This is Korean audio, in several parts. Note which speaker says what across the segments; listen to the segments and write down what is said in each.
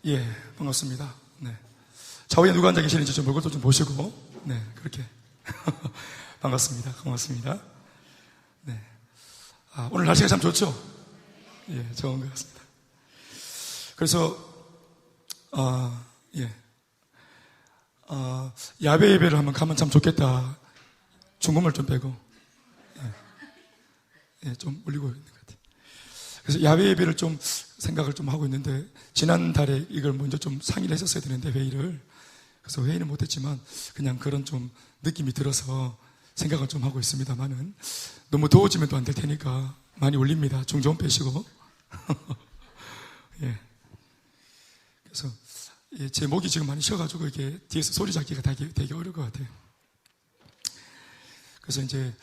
Speaker 1: 예, 반갑습니다. 네. 좌우에 누가 앉아 계시는지 좀 얼굴도 좀 보시고, 네, 그렇게. 반갑습니다. 고맙습니다. 네. 오늘 날씨가 참 좋죠? 예, 좋은 것 같습니다. 그래서, 야외 예배를 한번 가면 참 좋겠다. 중금을 좀 빼고, 좀 올리고 있는 것 같아요. 그래서 야외 예배를 좀 생각을 좀 하고 있는데, 지난달에 이걸 먼저 좀 상의를 했었어야 되는데, 회의를. 그래서 회의는 못했지만, 그냥 그런 좀 느낌이 들어서 생각을 좀 하고 있습니다만은, 너무 더워지면 또 안 될 테니까, 많이 올립니다. 중 좀 빼시고. 예. 그래서, 제 목이 지금 많이 쉬어가지고, 이게 뒤에서 소리 잡기가 되게 어려울 것 같아요. 그래서 이제,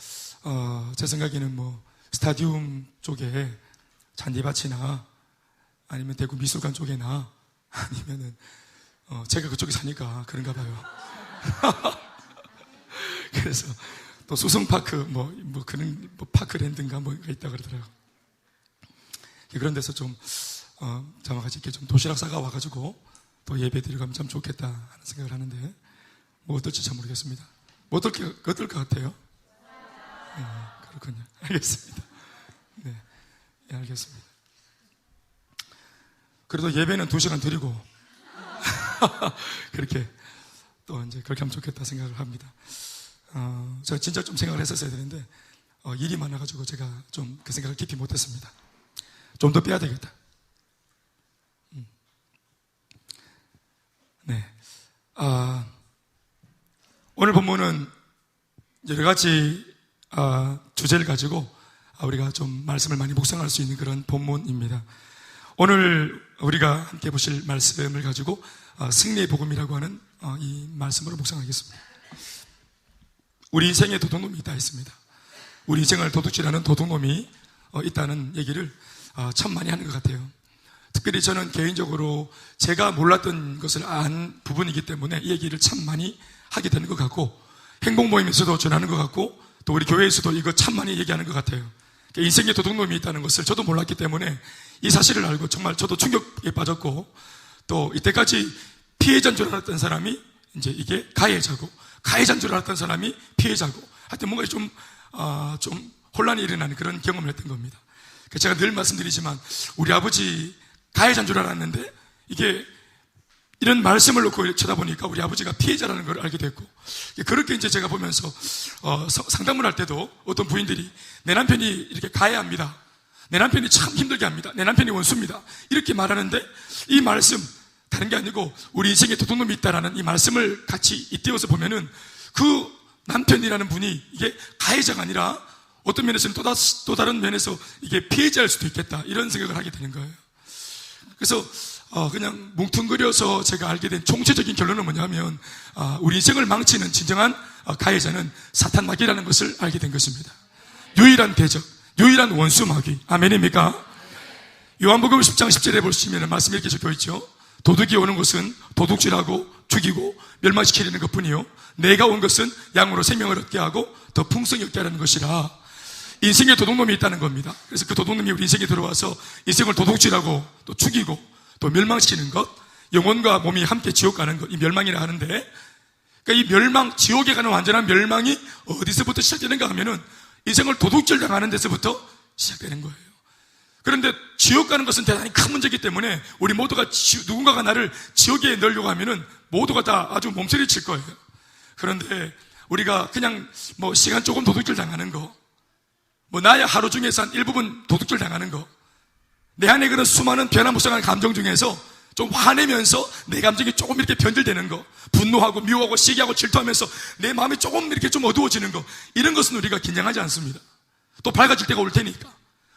Speaker 1: 제 생각에는 뭐, 스타디움 쪽에 잔디밭이나 아니면 대구 미술관 쪽에나 아니면은 제가 그쪽에 사니까 그런가 봐요. 그래서 또 수성파크 그런 파크랜드인가 뭐가 있다 그러더라고요. 그런 데서 좀 자막같이 이렇게 좀 도시락 싸가 와가지고 또 예배 드리고 가면 참 좋겠다 하는 생각을 하는데 뭐 어떨지 잘 모르겠습니다. 뭐 어떨 것 같아요? 그렇군요. 알겠습니다. 네, 알겠습니다. 그래도 예배는 2시간 드리고 그렇게 또 이제 그렇게 하면 좋겠다 생각을 합니다. 제가 진짜 좀 생각을 했었어야 되는데 일이 많아가지고 제가 좀 그 생각을 깊이 못했습니다. 좀 더 빼야 되겠다. 네. 오늘 본문은 여러 가지 주제를 가지고 우리가 좀 말씀을 많이 묵상할 수 있는 그런 본문입니다. 오늘 우리가 함께 보실 말씀을 가지고 승리의 복음이라고 하는 이 말씀으로 묵상하겠습니다. 우리 인생에 도둑놈이 있다 했습니다. 우리 인생을 도둑질하는 도둑놈이 있다는 얘기를 참 많이 하는 것 같아요. 특별히 저는 개인적으로 제가 몰랐던 것을 안 부분이기 때문에 이 얘기를 참 많이 하게 되는 것 같고, 행복 모임에서도 전하는 것 같고, 또 우리 교회에서도 이거 참 많이 얘기하는 것 같아요. 인생에 도둑놈이 있다는 것을 저도 몰랐기 때문에 이 사실을 알고 정말 저도 충격에 빠졌고, 또 이때까지 피해자인 줄 알았던 사람이 이제 이게 가해자고, 가해자인 줄 알았던 사람이 피해자고, 하여튼 뭔가 좀 혼란이 일어나는 그런 경험을 했던 겁니다. 제가 늘 말씀드리지만 우리 아버지 가해자인 줄 알았는데 이게 이런 말씀을 놓고 쳐다보니까 우리 아버지가 피해자라는 걸 알게 됐고, 그렇게 이제 제가 보면서 상담을 할 때도 어떤 부인들이 내 남편이 이렇게 가해합니다, 내 남편이 참 힘들게 합니다, 내 남편이 원수입니다, 이렇게 말하는데 이 말씀 다른 게 아니고 우리 인생에 도둑놈이 있다라는 이 말씀을 같이 잇대어서 보면은 그 남편이라는 분이 이게 가해자가 아니라 어떤 면에서는 또 다른 면에서 이게 피해자일 수도 있겠다, 이런 생각을 하게 되는 거예요. 그래서 그냥 뭉뚱그려서 제가 알게 된 총체적인 결론은 뭐냐면 우리 인생을 망치는 진정한 가해자는 사탄 마귀라는 것을 알게 된 것입니다. 유일한 대적, 유일한 원수 마귀. 아멘입니까? 요한복음 10장 10절에 보시면 말씀 이렇게 적혀 있죠. 도둑이 오는 것은 도둑질하고 죽이고 멸망시키려는 것뿐이요, 내가 온 것은 양으로 생명을 얻게 하고 더 풍성히 얻게 하는 것이라. 인생에 도둑놈이 있다는 겁니다. 그래서 그 도둑놈이 우리 인생에 들어와서 인생을 도둑질하고 또 죽이고 또 멸망시키는 것, 영혼과 몸이 함께 지옥 가는 것, 이 멸망이라 하는데, 그러니까 이 멸망, 지옥에 가는 완전한 멸망이 어디서부터 시작되는가 하면은 인생을 도둑질 당하는 데서부터 시작되는 거예요. 그런데 지옥 가는 것은 대단히 큰 문제이기 때문에 우리 모두가 누군가가 나를 지옥에 넣으려고 하면은 모두가 다 아주 몸서리 칠 거예요. 그런데 우리가 그냥 뭐 시간 조금 도둑질 당하는 거, 뭐 나의 하루 중에서 한 일부분 도둑질 당하는 거, 내 안에 그런 수많은 변화무쌍한 감정 중에서 좀 화내면서 내 감정이 조금 이렇게 변질되는 거, 분노하고 미워하고 시기하고 질투하면서 내 마음이 조금 이렇게 좀 어두워지는 거, 이런 것은 우리가 긴장하지 않습니다. 또 밝아질 때가 올 테니까,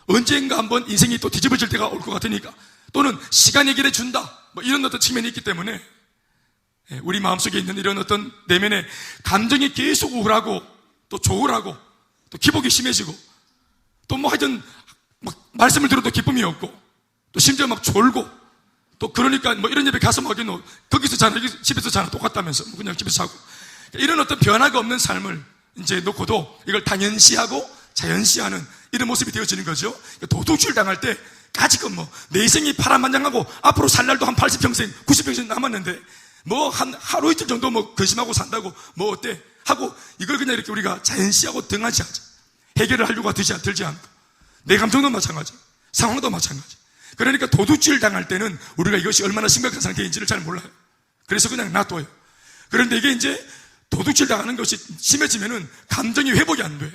Speaker 1: 언젠가 한번 인생이 또 뒤집어질 때가 올 것 같으니까, 또는 시간이 해결해 준다, 뭐 이런 어떤 측면이 있기 때문에 우리 마음속에 있는 이런 어떤 내면의 감정이 계속 우울하고 또 조울하고 또 기복이 심해지고 또 뭐 하여튼 막 말씀을 들어도 기쁨이 없고 또 심지어 막 졸고 또 그러니까 뭐 이런 예배 가서 막 거기서 자나 여기 집에서 자나 똑같다면서 뭐 그냥 집에서 자고, 이런 어떤 변화가 없는 삶을 이제 놓고도 이걸 당연시하고 자연시하는 이런 모습이 되어지는 거죠. 도둑질 당할 때 아직은 내 인생이 파란만장하고 앞으로 살 날도 한 80평생, 90평생 남았는데 한 하루 이틀 정도 근심하고 산다고 어때? 하고 이걸 그냥 이렇게 우리가 자연시하고 등하지 않자. 해결을 하려고 들지 않고. 내 감정도 마찬가지. 상황도 마찬가지. 그러니까 도둑질 당할 때는 우리가 이것이 얼마나 심각한 상태인지를 잘 몰라요. 그래서 그냥 놔둬요. 그런데 이게 이제 도둑질 당하는 것이 심해지면은 감정이 회복이 안 돼.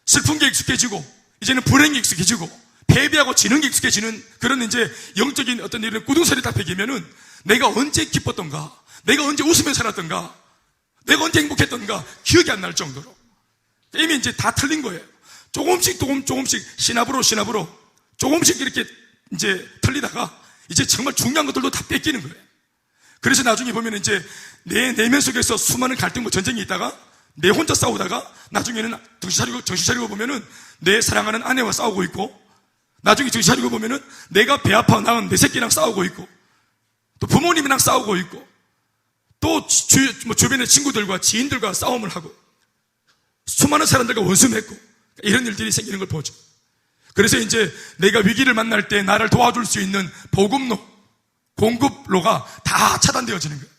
Speaker 1: 슬픈 게 익숙해지고, 이제는 불행이 익숙해지고, 패배하고 지는 게 익숙해지는 그런 이제 영적인 어떤 이런 구둥살이 딱 배기면은 내가 언제 기뻤던가, 내가 언제 웃으며 살았던가, 내가 언제 행복했던가 기억이 안 날 정도로 이미 이제 다 틀린 거예요. 조금씩 시나브로 조금씩 이렇게 이제 틀리다가 이제 정말 중요한 것들도 다 뺏기는 거예요. 그래서 나중에 보면 이제 내 내면 속에서 수많은 갈등과 전쟁이 있다가 내 혼자 싸우다가 나중에는 정신 차리고 보면은 내 사랑하는 아내와 싸우고 있고, 나중에 정신 차리고 보면은 내가 배 아파 낳은 내 새끼랑 싸우고 있고, 또 부모님이랑 싸우고 있고, 또 주변의 친구들과 지인들과 싸움을 하고, 수많은 사람들과 원수 맺고, 이런 일들이 생기는 걸 보죠. 그래서 이제 내가 위기를 만날 때 나를 도와줄 수 있는 보급로, 공급로가 다 차단되어지는 거예요.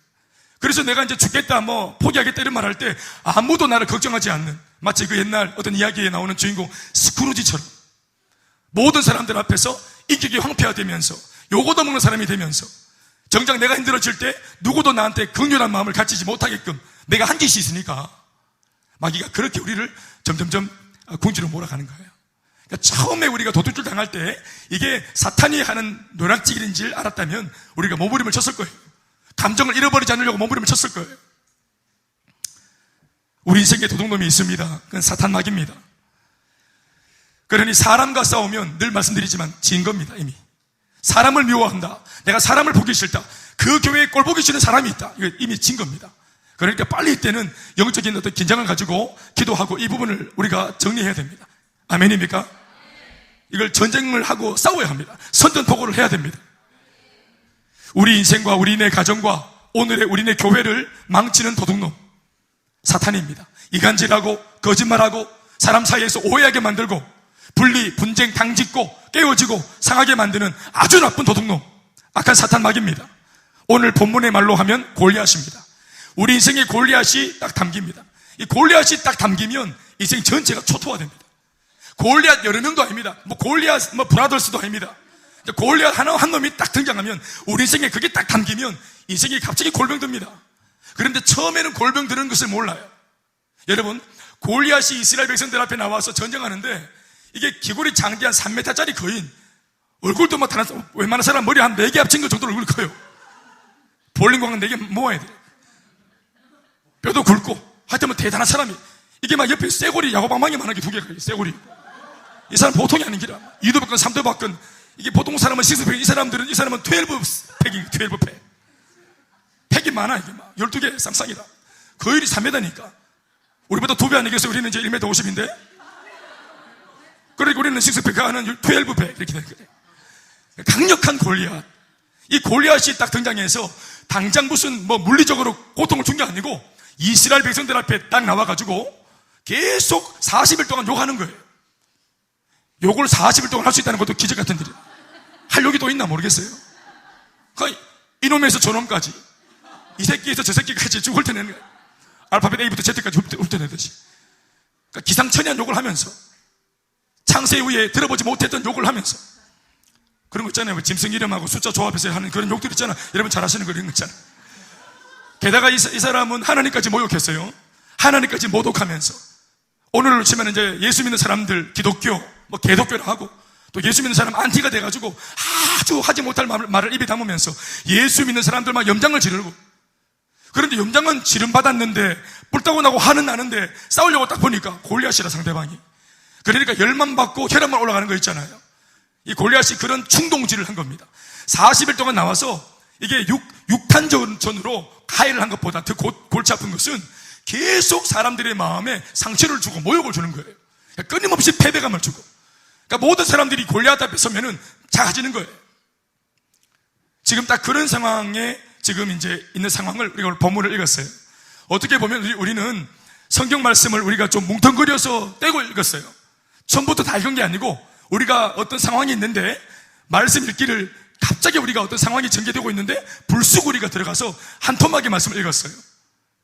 Speaker 1: 그래서 내가 이제 죽겠다, 포기하겠다 이런 말 할 때 아무도 나를 걱정하지 않는, 마치 그 옛날 어떤 이야기에 나오는 주인공 스크루지처럼 모든 사람들 앞에서 인격이 황폐화되면서 요거도 먹는 사람이 되면서 정작 내가 힘들어질 때 누구도 나한테 긍휼한 마음을 가지지 못하게끔 내가 한 짓이 있으니까 마귀가 그렇게 우리를 점점점 궁지로 몰아가는 거예요. 그러니까 처음에 우리가 도둑질 당할 때 이게 사탄이 하는 노략질인지를 알았다면 우리가 몸부림을 쳤을 거예요. 감정을 잃어버리지 않으려고 몸부림을 쳤을 거예요. 우리 인생에 도둑놈이 있습니다. 그건 사탄 마귀입니다. 그러니 사람과 싸우면 늘 말씀드리지만 진 겁니다. 이미 사람을 미워한다, 내가 사람을 보기 싫다, 그 교회에 꼴 보기 싫은 사람이 있다, 이거 이미 진 겁니다. 그러니까 빨리 이때는 영적인 어떤 긴장을 가지고 기도하고 이 부분을 우리가 정리해야 됩니다. 아멘입니까? 이걸 전쟁을 하고 싸워야 합니다. 선전포고를 해야 됩니다. 우리 인생과 우리네 가정과 오늘의 우리네 교회를 망치는 도둑놈 사탄입니다. 이간질하고 거짓말하고 사람 사이에서 오해하게 만들고 분리, 분쟁, 당짓고 깨어지고 상하게 만드는 아주 나쁜 도둑놈, 악한 사탄 마귀입니다. 오늘 본문의 말로 하면 골리앗입니다. 우리 인생에 골리앗이 딱 담깁니다. 이 골리앗이 딱 담기면 인생 전체가 초토화됩니다. 골리앗 여러 명도 아닙니다. 골리앗 브라더스도 아닙니다. 골리앗 한 놈이 딱 등장하면 우리 인생에 그게 딱 담기면 인생이 갑자기 골병듭니다. 그런데 처음에는 골병드는 것을 몰라요. 여러분, 골리앗이 이스라엘 백성들 앞에 나와서 전쟁하는데 이게 기골이 장대 한 3m짜리 거인, 얼굴도 웬만한 사람 머리 한 4개 합친 것 정도로 얼굴이 커요. 볼링공 4개 모아야 돼요. 뼈도 굵고 하여튼 대단한 사람이, 이게 막 옆에 쇠고리 야구방망이 만하게 2개가 있어요. 쇠고리. 이 사람 보통이 아닌 기라. 2도 박근 3도 박근. 이게 보통 사람은 6팩, 이 사람은 12팩이 12팩. 팩이 많아. 이게 막 12개 쌍쌍이다. 거일이 3m니까 우리보다 2배 아니겠어요? 우리는 이제 1m 50인데 그러니까 우리는 6팩 하는 12팩 이렇게 되는 거예요. 강력한 골리앗. 이 골리앗이 딱 등장해서 당장 무슨 물리적으로 고통을 준 게 아니고 이스라엘 백성들 앞에 딱 나와가지고 계속 40일 동안 욕하는 거예요. 욕을 40일 동안 할 수 있다는 것도 기적 같은 일이에요. 할 욕이 또 있나 모르겠어요. 그러니까 이놈에서 저놈까지, 이 새끼에서 저 새끼까지 쭉 훑어내는 거예요. 알파벳 A부터 Z까지 훑어내듯이. 그러니까 기상천외한 욕을 하면서, 창세 이후에 들어보지 못했던 욕을 하면서, 그런 거 있잖아요. 짐승 이름하고 숫자 조합해서 하는 그런 욕들 있잖아요. 여러분 잘 아시는 그런 거 있잖아요. 게다가 이 사람은 하나님까지 모욕했어요. 하나님까지 모독하면서, 오늘로 치면 이제 예수 믿는 사람들, 기독교, 개독교를 하고, 또 예수 믿는 사람 안티가 돼가지고 아주 하지 못할 말을 입에 담으면서 예수 믿는 사람들만 염장을 지르고, 그런데 염장은 지름받았는데 뿔따고 나고 화는 나는데 싸우려고 딱 보니까 골리앗이라 상대방이. 그러니까 열만 받고 혈압만 올라가는 거 있잖아요. 이 골리앗이 그런 충동질을 한 겁니다. 40일 동안 나와서 이게 육탄전으로 가해를 한 것보다 더 골치 아픈 것은 계속 사람들의 마음에 상처를 주고 모욕을 주는 거예요. 그러니까 끊임없이 패배감을 주고. 그러니까 모든 사람들이 골리앗 앞에 서면은 작아지는 거예요. 지금 딱 그런 상황에 지금 이제 있는 상황을 우리가 오늘 본문을 읽었어요. 어떻게 보면 우리는 성경 말씀을 우리가 좀 뭉텅거려서 떼고 읽었어요. 처음부터 다 읽은 게 아니고 우리가 어떤 상황이 있는데 말씀 읽기를 갑자기 우리가 어떤 상황이 전개되고 있는데 불쑥 우리가 들어가서 한 토막의 말씀을 읽었어요.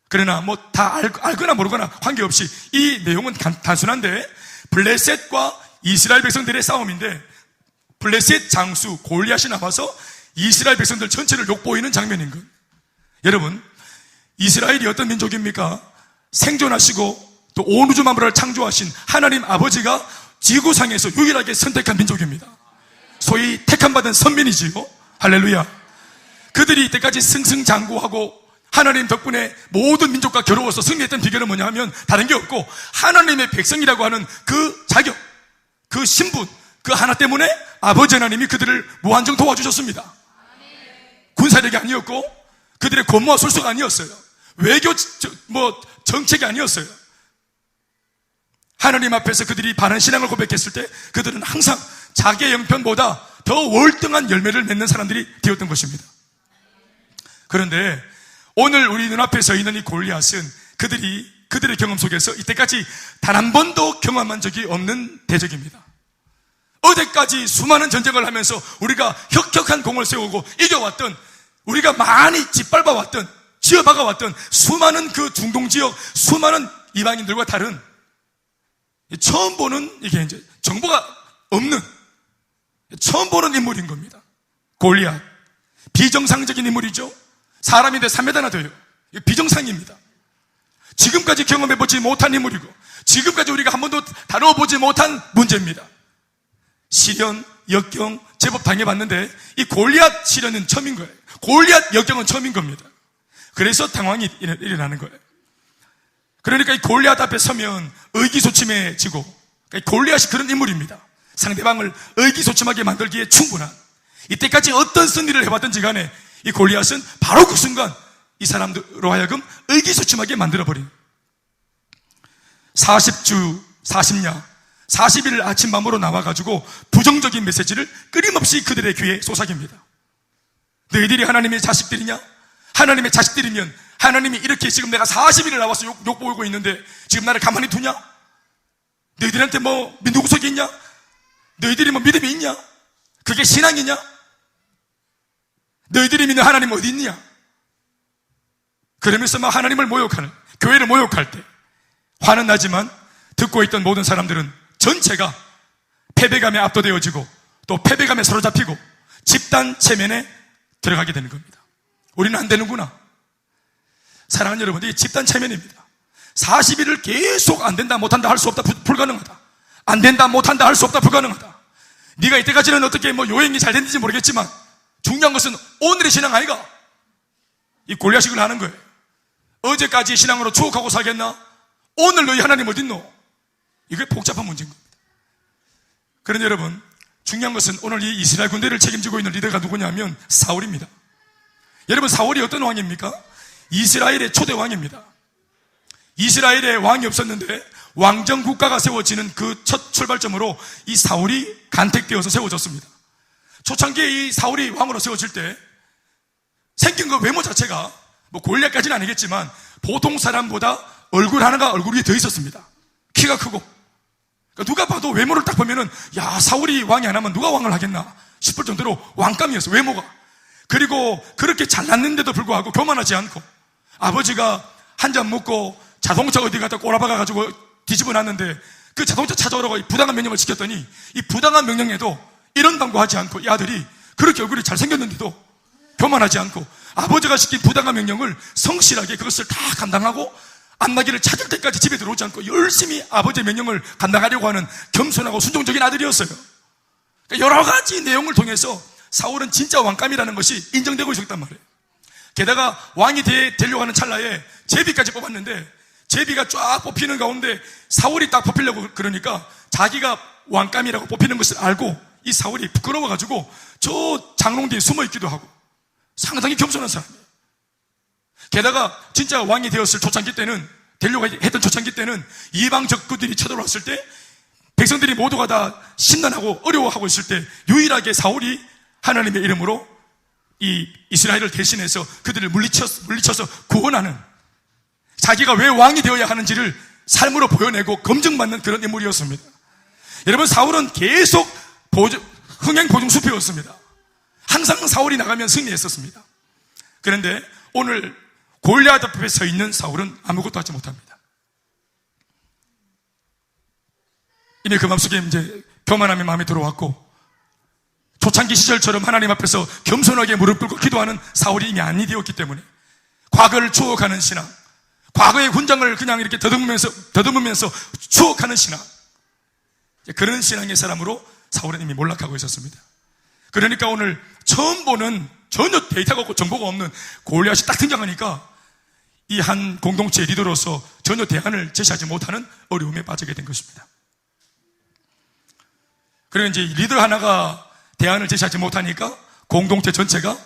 Speaker 1: 그러나 뭐 다 알거나 모르거나 관계없이 이 내용은 단순한데 블레셋과 이스라엘 백성들의 싸움인데 블레셋 장수 골리앗이 나와서 이스라엘 백성들 전체를 욕보이는 장면인 것. 여러분, 이스라엘이 어떤 민족입니까? 생존하시고 또 온 우주 만물을 창조하신 하나님 아버지가 지구상에서 유일하게 선택한 민족입니다. 소위 택함받은 선민이지요. 할렐루야. 그들이 이때까지 승승장구하고 하나님 덕분에 모든 민족과 겨루어서 승리했던 비결은 뭐냐 하면 다른 게 없고 하나님의 백성이라고 하는 그 자격, 그 신분, 그 하나 때문에 아버지 하나님이 그들을 무한정 도와주셨습니다. 군사력이 아니었고 그들의 권모와 술수가 아니었어요. 외교 정책이 아니었어요. 하나님 앞에서 그들이 바른 신앙을 고백했을 때 그들은 항상 자기의 형편보다 더 월등한 열매를 맺는 사람들이 되었던 것입니다. 그런데 오늘 우리 눈앞에 서 있는 이 골리앗은 그들의 경험 속에서 이때까지 단 한 번도 경험한 적이 없는 대적입니다. 어제까지 수많은 전쟁을 하면서 우리가 혁혁한 공을 세우고 이겨왔던, 우리가 많이 짓밟아왔던, 지어박아왔던 수많은 그 중동 지역 수많은 이방인들과 다른 처음 보는, 이게 이제 정보가 없는 처음 보는 인물인 겁니다. 골리앗. 비정상적인 인물이죠. 사람인데 3m나 돼요. 비정상입니다. 지금까지 경험해보지 못한 인물이고 지금까지 우리가 한 번도 다뤄보지 못한 문제입니다. 시련, 역경 제법 당해봤는데 이 골리앗 시련은 처음인 거예요. 골리앗 역경은 처음인 겁니다. 그래서 당황이 일어나는 거예요. 그러니까 이 골리앗 앞에 서면 의기소침해지고, 그러니까 골리앗이 그런 인물입니다. 상대방을 의기소침하게 만들기에 충분한, 이때까지 어떤 승리를 해봤든지 간에 이 골리앗은 바로 그 순간 이 사람들로 하여금 의기소침하게 만들어버린 40주 40야 40일 아침 밤으로 나와가지고 부정적인 메시지를 끊임없이 그들의 귀에 쏘삭입니다. 너희들이 하나님의 자식들이냐? 하나님의 자식들이면 하나님이 이렇게 지금 내가 40일을 나와서 욕 보이고 있는데 지금 나를 가만히 두냐? 너희들한테 뭐 누구석이 있냐? 너희들이 뭐 믿음이 있냐? 그게 신앙이냐? 너희들이 믿는 하나님 어디 있냐? 그러면서 막 하나님을 모욕하는, 교회를 모욕할 때 화는 나지만 듣고 있던 모든 사람들은 전체가 패배감에 압도되어지고 또 패배감에 사로잡히고 집단 체면에 들어가게 되는 겁니다. 우리는 안 되는구나. 사랑하는 여러분, 이게 집단 체면입니다. 40일을 계속 안 된다, 못한다, 할 수 없다, 불가능하다. 안 된다, 못한다, 할 수 없다, 불가능하다. 네가 이때까지는 어떻게 뭐 요행이 잘 됐는지 모르겠지만 중요한 것은 오늘의 신앙 아이가. 이 골리앗식을 하는 거예요. 어제까지 신앙으로 추억하고 살겠나? 오늘 너희 하나님 어딨노? 이게 복잡한 문제인 겁니다. 그런데 여러분, 중요한 것은 오늘 이 이스라엘 군대를 책임지고 있는 리더가 누구냐면 사울입니다. 여러분, 사울이 어떤 왕입니까? 이스라엘의 초대 왕입니다. 이스라엘에 왕이 없었는데 왕정 국가가 세워지는 그 첫 출발점으로 이 사울이 간택되어서 세워졌습니다. 초창기에 이 사울이 왕으로 세워질 때 생긴 그 외모 자체가 뭐 골리앗까지는 아니겠지만 보통 사람보다 얼굴 하나가 얼굴 위에 더 있었습니다. 키가 크고. 그러니까 누가 봐도 외모를 딱 보면은 야, 사울이 왕이 안 하면 누가 왕을 하겠나 싶을 정도로 왕감이었어요, 외모가. 그리고 그렇게 잘났는데도 불구하고 교만하지 않고 아버지가 한 잔 먹고 자동차 어디 갔다 꼬라박아가지고 뒤집어 놨는데 그 자동차 찾아오라고 부당한 명령을 시켰더니 이 부당한 명령에도 이런 당부하지 않고 이 아들이 그렇게 얼굴이 잘생겼는데도 교만하지 않고 아버지가 시킨 부당한 명령을 성실하게 그것을 다 감당하고 안나기를 찾을 때까지 집에 들어오지 않고 열심히 아버지의 명령을 감당하려고 하는 겸손하고 순종적인 아들이었어요. 그러니까 여러 가지 내용을 통해서 사울은 진짜 왕감이라는 것이 인정되고 있었단 말이에요. 게다가 왕이 되려고 하는 찰나에 제비까지 뽑았는데 제비가 쫙 뽑히는 가운데 사울이 딱 뽑히려고 그러니까 자기가 왕감이라고 뽑히는 것을 알고 이 사울이 부끄러워가지고 저 장롱 뒤에 숨어 있기도 하고 상당히 겸손한 사람이에요. 게다가 진짜 왕이 되었을 초창기 때는, 되려고 했던 초창기 때는 이방 적군들이 쳐들어왔을 때 백성들이 모두가 다 심란하고 어려워하고 있을 때 유일하게 사울이 하나님의 이름으로 이 이스라엘을 대신해서 그들을 물리쳐서 구원하는, 자기가 왜 왕이 되어야 하는지를 삶으로 보여내고 검증받는 그런 인물이었습니다. 여러분, 사울은 계속 흥행 보증수표였습니다. 항상 사울이 나가면 승리했었습니다. 그런데 오늘 골리앗 앞에 서 있는 사울은 아무것도 하지 못합니다. 이미 그 마음속에 이제 교만함이 마음에 들어왔고, 초창기 시절처럼 하나님 앞에서 겸손하게 무릎 꿇고 기도하는 사울이 이미 아니 되었기 때문에 과거를 추억하는 신앙, 과거의 훈장을 그냥 이렇게 더듬으면서 추억하는 신앙, 그런 신앙의 사람으로 사울은 이미 몰락하고 있었습니다. 그러니까 오늘 처음 보는 전혀 데이터가 없고 정보가 없는 골리앗이 딱 등장하니까 이 한 공동체의 리더로서 전혀 대안을 제시하지 못하는 어려움에 빠지게 된 것입니다. 그리고 이제 리더 하나가 대안을 제시하지 못하니까 공동체 전체가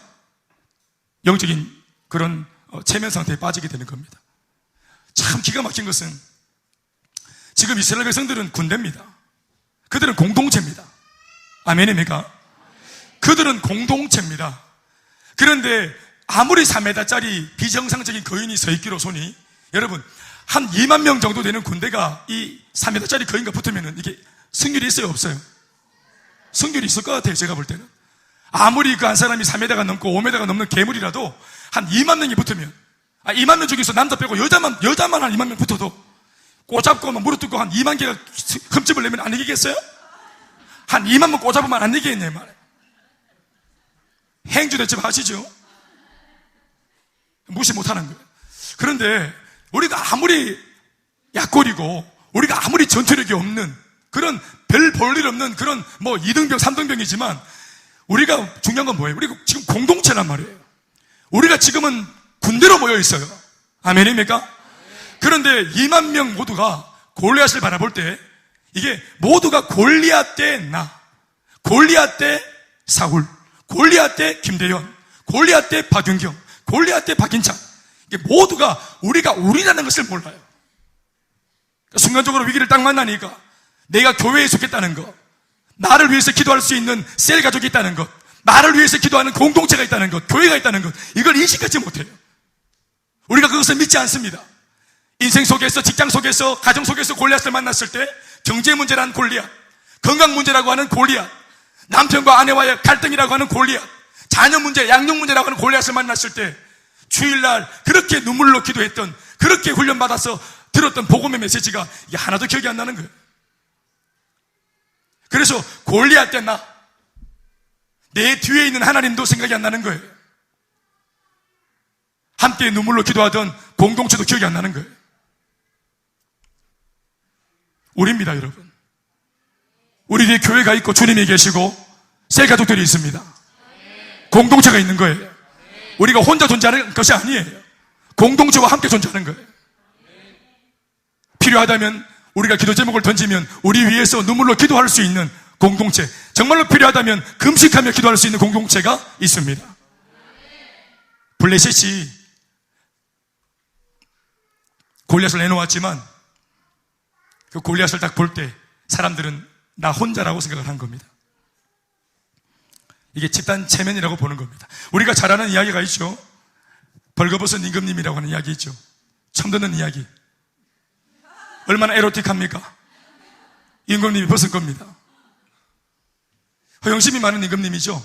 Speaker 1: 영적인 그런 체면 상태에 빠지게 되는 겁니다. 참 기가 막힌 것은 지금 이스라엘 백성들은 군대입니다. 그들은 공동체입니다. 아멘입니까? 그들은 공동체입니다. 그런데 아무리 3m짜리 비정상적인 거인이 서 있기로서니 여러분, 한 2만 명 정도 되는 군대가 이 3m짜리 거인과 붙으면 이게 승률이 있어요, 없어요? 승률이 있을 것 같아요, 제가 볼 때는. 아무리 그 한 사람이 3m가 넘고 5m가 넘는 괴물이라도 한 2만 명이 붙으면, 2만 명 중에서 남자 빼고 여자만 한 2만 명 붙어도 꼬잡고 무릎 뜯고 한 2만 개가 흠집을 내면 안 이기겠어요? 한 2만 명 꼬잡으면 안 이기겠냐, 말이에요. 행주 대첩 하시죠? 무시 못하는 거예요. 그런데 우리가 아무리 약골이고 우리가 아무리 전투력이 없는 그런 별 볼 일 없는 그런 2등병, 3등병이지만 우리가 중요한 건 뭐예요? 우리가 지금 공동체란 말이에요. 우리가 지금은 군대로 모여 있어요. 아멘입니까? 그런데 2만 명 모두가 골리앗을 바라볼 때 이게 모두가 골리앗 대 나, 골리앗 대 사울, 골리앗 대 김대현, 골리앗 대 박윤경, 골리앗 대 박인창, 이게 모두가 우리가 우리라는 것을 몰라요. 순간적으로 위기를 딱 만나니까 내가 교회에 속했다는 것, 나를 위해서 기도할 수 있는 셀 가족이 있다는 것, 나를 위해서 기도하는 공동체가 있다는 것, 교회가 있다는 것, 이걸 인식하지 못해요. 우리가 그것을 믿지 않습니다. 인생 속에서, 직장 속에서, 가정 속에서 골리앗을 만났을 때 경제 문제라는 골리앗, 건강 문제라고 하는 골리앗, 남편과 아내와의 갈등이라고 하는 골리앗, 자녀 문제, 양육 문제라고 하는 골리앗을 만났을 때 주일날 그렇게 눈물로 기도했던, 그렇게 훈련받아서 들었던 복음의 메시지가 이게 하나도 기억이 안 나는 거예요. 그래서 골리앗 때 나, 내 뒤에 있는 하나님도 생각이 안 나는 거예요. 함께 눈물로 기도하던 공동체도 기억이 안 나는 거예요. 우리입니다, 여러분. 우리 뒤에 교회가 있고 주님이 계시고 셀 가족들이 있습니다. 공동체가 있는 거예요. 우리가 혼자 존재하는 것이 아니에요. 공동체와 함께 존재하는 거예요. 필요하다면 우리가 기도 제목을 던지면 우리 위해서 눈물로 기도할 수 있는 공동체, 정말로 필요하다면 금식하며 기도할 수 있는 공동체가 있습니다. 블레셋이 골리앗을 내놓았지만 그 골리앗을 딱 볼 때 사람들은 나 혼자라고 생각을 한 겁니다. 이게 집단 체면이라고 보는 겁니다. 우리가 잘 아는 이야기가 있죠. 벌거벗은 임금님이라고 하는 이야기 있죠. 처음 듣는 이야기. 얼마나 에로틱합니까? 임금님이 벗은 겁니다. 허영심이 많은 임금님이죠.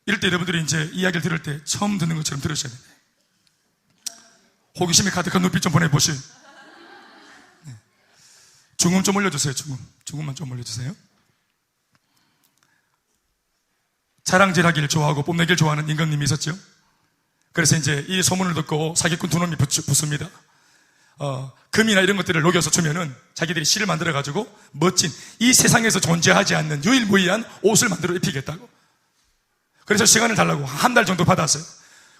Speaker 1: 이럴 때 여러분들이 이제 이야기를 들을 때 처음 듣는 것처럼 들으셔야 돼요. 호기심이 가득한 눈빛 좀 보내보실. 중음 좀 올려주세요. 중음만 좀 올려주세요. 자랑질하기를 좋아하고 뽐내기를 좋아하는 임금님이 있었죠. 그래서 이제 이 소문을 듣고 사기꾼 두 놈이 붙습니다. 금이나 이런 것들을 녹여서 주면은 자기들이 실을 만들어가지고 멋진 이 세상에서 존재하지 않는 유일무이한 옷을 만들어 입히겠다고. 그래서 시간을 달라고 한 달 정도 받았어요.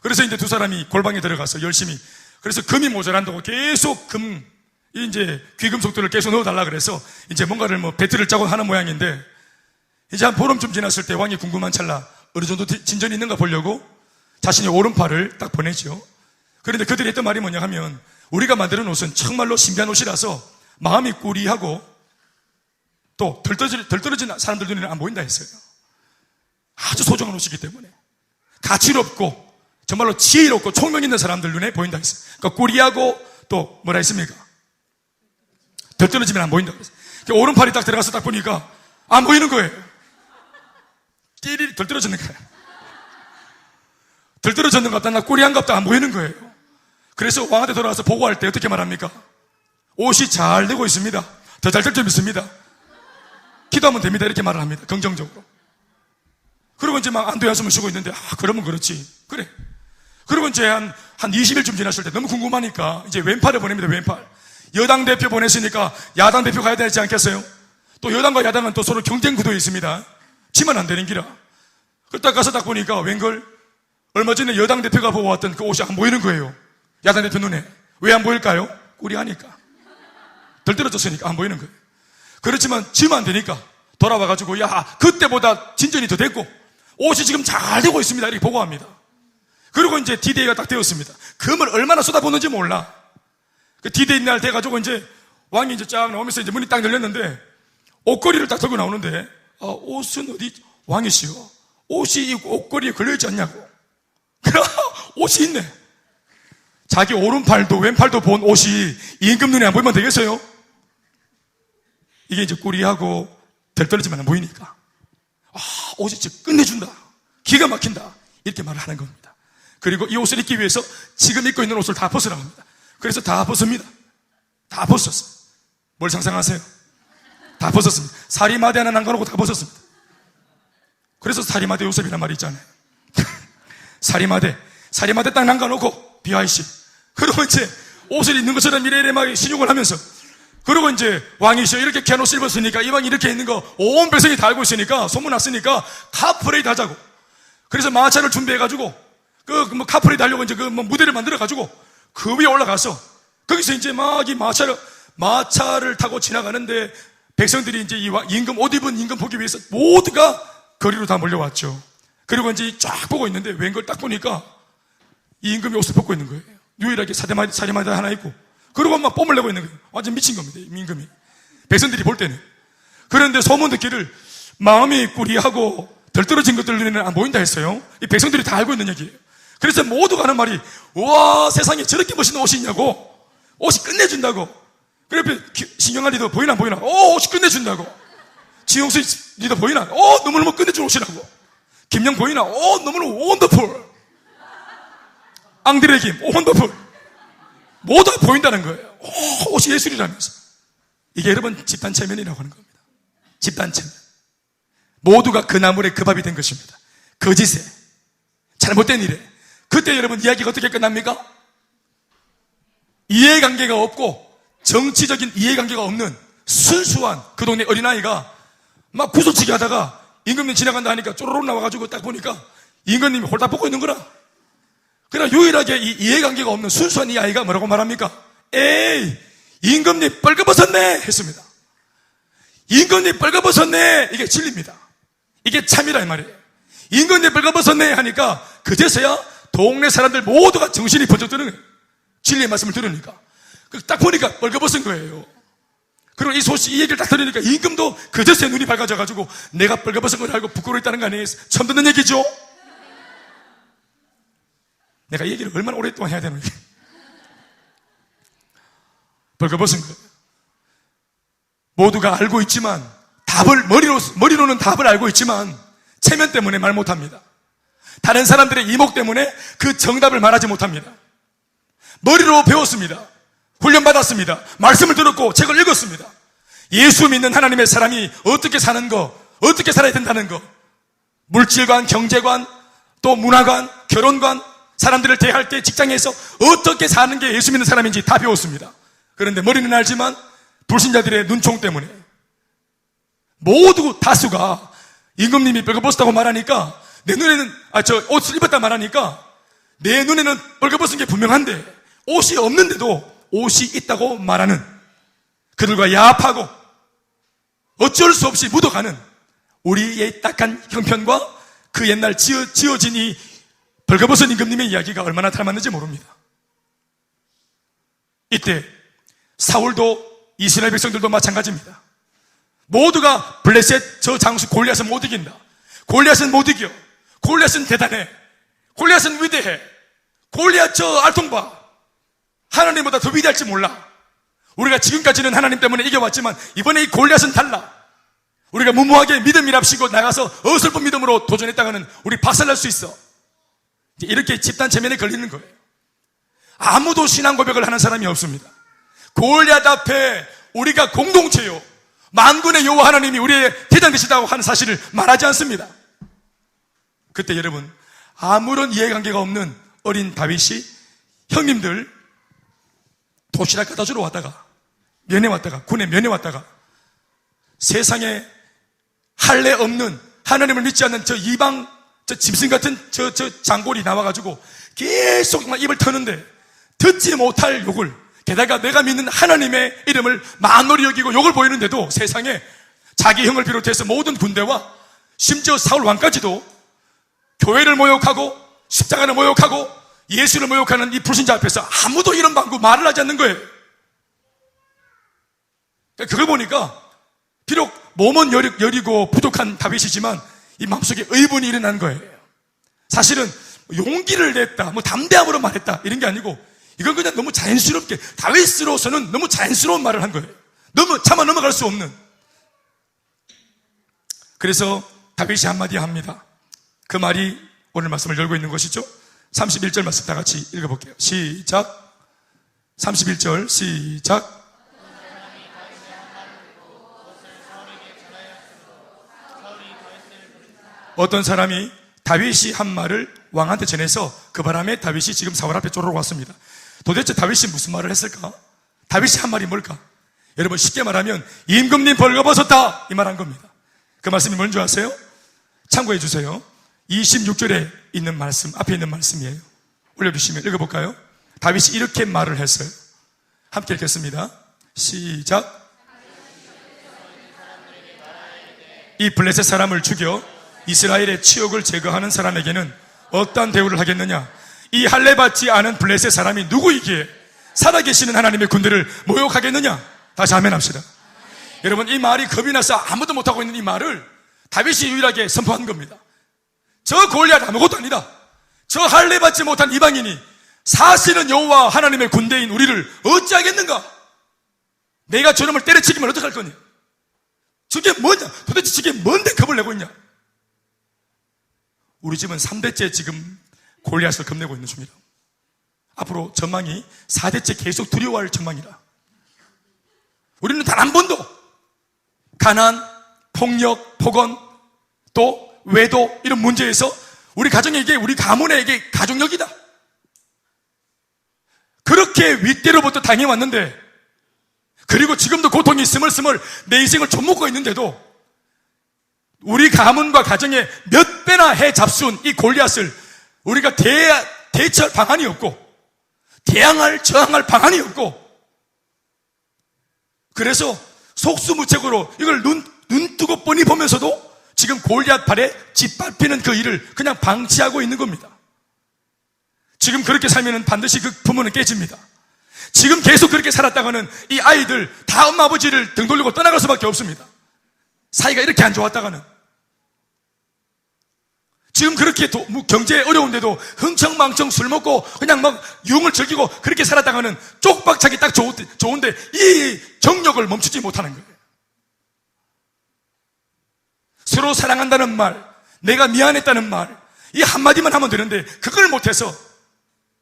Speaker 1: 그래서 이제 두 사람이 골방에 들어가서 열심히, 그래서 금이 모자란다고 계속 이제 귀금속들을 계속 넣어달라 그래서 이제 뭔가를 배틀을 짜고 하는 모양인데, 이제 한 보름쯤 지났을 때 왕이 궁금한 찰나 어느 정도 진전이 있는가 보려고 자신의 오른팔을 딱 보내죠. 그런데 그들이 했던 말이 뭐냐 하면, 우리가 만드는 옷은 정말로 신비한 옷이라서 마음이 꾸리하고 또 덜떨어진 사람들 눈에는 안 보인다 했어요. 아주 소중한 옷이기 때문에 가치롭고 정말로 지혜롭고 총명 있는 사람들 눈에 보인다 했어요. 그러니까 꾸리하고 또 뭐라 했습니까? 덜 떨어지면 안 보인다 그랬어요. 오른팔이 딱 들어가서 딱 보니까 안 보이는 거예요. 띠리 덜 떨어졌는 거예요. 덜 떨어졌는 것 같다. 나 꿀이 한 갑도 안 보이는 거예요. 그래서 왕한테 돌아와서 보고할 때 어떻게 말합니까? 옷이 잘 되고 있습니다. 더 잘 될 점 있습니다. 기도하면 됩니다. 이렇게 말을 합니다. 긍정적으로. 그리고 이제 막 안도의 한숨을 쉬고 있는데, 그러면 그렇지. 그래. 그리고 이제 한 20일쯤 지났을 때 너무 궁금하니까 이제 왼팔을 보냅니다. 왼팔. 여당 대표 보냈으니까 야당 대표 가야 되지 않겠어요? 또 여당과 야당은 또 서로 경쟁 구도에 있습니다. 지면 안 되는 기라. 딱 가서 딱 보니까 웬걸? 얼마 전에 여당 대표가 보고 왔던 그 옷이 안 보이는 거예요. 야당 대표 눈에. 왜 안 보일까요? 꿀이 하니까. 덜 떨어졌으니까 안 보이는 거예요. 그렇지만 지면 안 되니까 돌아와가지고, 야, 그때보다 진전이 더 됐고 옷이 지금 잘 되고 있습니다. 이렇게 보고합니다. 그리고 이제 D-Day가 딱 되었습니다. 금을 얼마나 쏟아붓는지 몰라. 그 D-Day 날 돼가지고 이제 왕이 이제 쫙 나오면서 이제 문이 딱 열렸는데 옷걸이를 딱 들고 나오는데, 옷은 어디, 왕이시여, 옷이 이 옷걸이에 걸려있지 않냐고. 그래, 옷이 있네. 자기 오른팔도 왼팔도 본 옷이 임금 눈에 안 보이면 되겠어요? 이게 이제 꿀이하고 덜 떨어지면 안 보이니까. 옷이 진짜 끝내준다. 기가 막힌다. 이렇게 말을 하는 겁니다. 그리고 이 옷을 입기 위해서 지금 입고 있는 옷을 다 벗으라고 합니다. 그래서 다 벗습니다. 다 벗었어요. 뭘 상상하세요? 다 벗었습니다. 사리마대 하나 남겨놓고 다 벗었습니다. 그래서 사리마대 요셉이란 말이 있잖아요. 사리마대 딱 남겨놓고 BIC. 그리고 이제 옷을 입는 것처럼 이래 막 신용을 하면서, 그리고 이제 왕이시여, 이렇게 귀한 옷을 입었으니까 이 왕이 이렇게 있는 거 온 백성이 다 알고 있으니까 소문났으니까 카프레이드 하자고. 그래서 마차를 준비해가지고 카프레이드 하려고 이제 무대를 만들어가지고 그 위에 올라가서 거기서 이제 막 이 마차를 타고 지나가는데 백성들이 이제 이 임금, 옷 입은 임금 보기 위해서 모두가 거리로 다 몰려왔죠. 그리고 이제 쫙 보고 있는데 웬걸 딱 보니까 이 임금이 옷을 벗고 있는 거예요. 유일하게 사리마대 하나 있고. 그리고 막 뽐을 내고 있는 거예요. 완전 미친 겁니다, 임금이. 백성들이 볼 때는. 그런데 소문 듣기를 마음이 꾸리하고 덜 떨어진 것들 눈에는 안 보인다 했어요. 이 백성들이 다 알고 있는 얘기예요. 그래서 모두가 하는 말이, 와, 세상에 저렇게 멋있는 옷이 있냐고. 옷이 끝내준다고. 그 옆에 신경아 리더 보이나 안 보이나? 옷이 끝내준다고. 지용수 리더 보이나? 너무너무 끝내준 옷이라고. 김영 보이나? 너무너무 원더풀. 앙드레 김, 원더풀. 모두가 보인다는 거예요. 옷이 예술이라면서. 이게 여러분 집단 체면이라고 하는 겁니다. 집단 체면. 모두가 그 나물에 그 밥이 된 것입니다. 거짓에, 잘못된 일에. 그때 여러분 이야기가 어떻게 끝납니까? 이해관계가 없고 정치적인 이해관계가 없는 순수한 그 동네 어린아이가 막 구슬치기 하다가 임금님 지나간다 하니까 쪼로록 나와가지고 딱 보니까 임금님이 홀딱 벗고 있는 거라. 그러나 유일하게 이 이해관계가 없는 순수한 이 아이가 뭐라고 말합니까? 에이, 임금님 뻘거벗었네 했습니다. 임금님 뻘거벗었네. 이게 진리입니다. 이게 참이라 이 말이에요. 임금님 뻘거벗었네 하니까 그제서야 동네 사람들 모두가 정신이 번쩍 드는 거예요. 진리의 말씀을 들으니까. 딱 보니까 뻘거벗은 거예요. 그리고 이 소식, 이 얘기를 딱 들으니까 임금도 그제서야 눈이 밝아져가지고 내가 뻘거벗은 걸 알고 부끄러워했다는 거 아니에요? 처음 듣는 얘기죠? 내가 이 얘기를 얼마나 오랫동안 해야 되는 거예요? 벌거벗은 거예요. 모두가 알고 있지만 머리로는 답을 알고 있지만 체면 때문에 말 못합니다. 다른 사람들의 이목 때문에 그 정답을 말하지 못합니다. 머리로 배웠습니다. 훈련받았습니다. 말씀을 들었고 책을 읽었습니다. 예수 믿는 하나님의 사람이 어떻게 사는 거, 어떻게 살아야 된다는 거, 물질관, 경제관, 또 문화관, 결혼관, 사람들을 대할 때 직장에서 어떻게 사는 게 예수 믿는 사람인지 다 배웠습니다. 그런데 머리는 알지만 불신자들의 눈총 때문에 모두 다수가 임금님이 뻘거벗었다고 말하니까 내 눈에는 옷을 입었다 말하니까 내 눈에는 뻘거벗은 게 분명한데 옷이 없는데도 옷이 있다고 말하는 그들과 야합하고 어쩔 수 없이 묻어가는 우리의 딱한 형편과 그 옛날 지어진 이 벌거벗은 임금님의 이야기가 얼마나 닮았는지 모릅니다. 이때 사울도 이스라엘 백성들도 마찬가지입니다. 모두가 블레셋 저 장수 골리앗은 못 이긴다. 골리앗은 못 이겨. 골리앗은 대단해. 골리앗은 위대해. 골리앗 저 알통봐. 하나님보다 더 위대할지 몰라. 우리가 지금까지는 하나님 때문에 이겨왔지만 이번에 이 골리앗은 달라. 우리가 무모하게 믿음이랍시고 나가서 어설픈 믿음으로 도전했다가는 우리 박살날 수 있어. 이렇게 집단 체면에 걸리는 거예요. 아무도 신앙 고백을 하는 사람이 없습니다. 골리앗 앞에 우리가 공동체요, 만군의 여호와 하나님이 우리의 대장 되시다고 하는 사실을 말하지 않습니다. 그때 여러분, 아무런 이해관계가 없는 어린 다윗이 형님들 도시락 갖다 주러 왔다가, 면회 왔다가, 군에 면회 왔다가 세상에 할례 없는, 하나님을 믿지 않는 저 이방, 저 짐승 같은 저 장골이 나와가지고 계속 막 입을 터는데 듣지 못할 욕을, 게다가 내가 믿는 하나님의 이름을 만홀히 여기고 욕을 보이는데도 세상에 자기 형을 비롯해서 모든 군대와 심지어 사울 왕까지도 교회를 모욕하고 십자가를 모욕하고 예수를 모욕하는 이 불신자 앞에서 아무도 이런 방구 말을 하지 않는 거예요. 그걸 보니까 비록 몸은 여리고 부족한 다윗이지만 이 마음속에 의분이 일어난 거예요. 사실은 용기를 냈다, 뭐 담대함으로 말했다 이런 게 아니고 이건 그냥 너무 자연스럽게, 다윗으로서는 너무 자연스러운 말을 한 거예요. 너무 차마 넘어갈 수 없는. 그래서 다윗이 한마디 합니다. 그 말이 오늘 말씀을 열고 있는 것이죠. 31절 말씀 다 같이 읽어볼게요. 시작. 31절 시작. 어떤 사람이 다윗이 한 말을 왕한테 전해서 그 바람에 다윗이 지금 사울 앞에 쪼르르 왔습니다. 도대체 다윗이 무슨 말을 했을까? 다윗이 한 말이 뭘까? 여러분, 쉽게 말하면 임금님 벌거벗었다 이 말 한 겁니다. 그 말씀이 뭔지 아세요? 참고해 주세요. 26절에 있는 말씀, 앞에 있는 말씀이에요. 올려주시면 읽어볼까요? 다윗이 이렇게 말을 했어요. 함께 읽겠습니다. 시작. 이 블레셋 사람을 죽여 이스라엘의 치욕을 제거하는 사람에게는 어떠한 대우를 하겠느냐? 이 할례 받지 않은 블레셋 사람이 누구이기에 살아계시는 하나님의 군대를 모욕하겠느냐? 다시 아멘 합시다. 여러분, 이 말이 겁이 나서 아무도 못하고 있는 이 말을 다윗이 유일하게 선포한 겁니다. 저 골리앗 아무것도 아니다. 저 할례 받지 못한 이방인이 사실은 여호와 하나님의 군대인 우리를 어찌하겠는가? 내가 저놈을 때려치기면 어떡할 거냐? 저게 뭐냐? 도대체 저게 뭔데 겁을 내고 있냐? 우리 집은 3대째 지금 골리앗을 겁내고 있는 중이라. 앞으로 전망이 4대째 계속 두려워할 전망이라. 우리는 단 한 번도 가난, 폭력, 폭언, 또 외도 이런 문제에서 우리 가정에게, 우리 가문에게 가족력이다, 그렇게 윗대로부터 당해왔는데, 그리고 지금도 고통이 스멀스멀 내 인생을 좀먹고 있는데도 우리 가문과 가정에 몇 배나 해 잡수은 이 골리앗을 우리가 대처할 방안이 없고 저항할 방안이 없고, 그래서 속수무책으로 이걸 눈 뜨고 뻔히 보면서도 지금 골리앗 발에 짓밟히는 그 일을 그냥 방치하고 있는 겁니다. 지금 그렇게 살면 반드시 그 부모는 깨집니다. 지금 계속 그렇게 살았다가는 이 아이들 다 엄마 아버지를 등 돌리고 떠나갈 수밖에 없습니다. 사이가 이렇게 안 좋았다가는. 지금 그렇게 경제 어려운데도 흥청망청 술 먹고 그냥 막 유흥을 즐기고 그렇게 살았다가는 쪽박차기 딱 좋은데 이 정력을 멈추지 못하는 거예요. 서로 사랑한다는 말, 내가 미안했다는 말, 이 한마디만 하면 되는데 그걸 못해서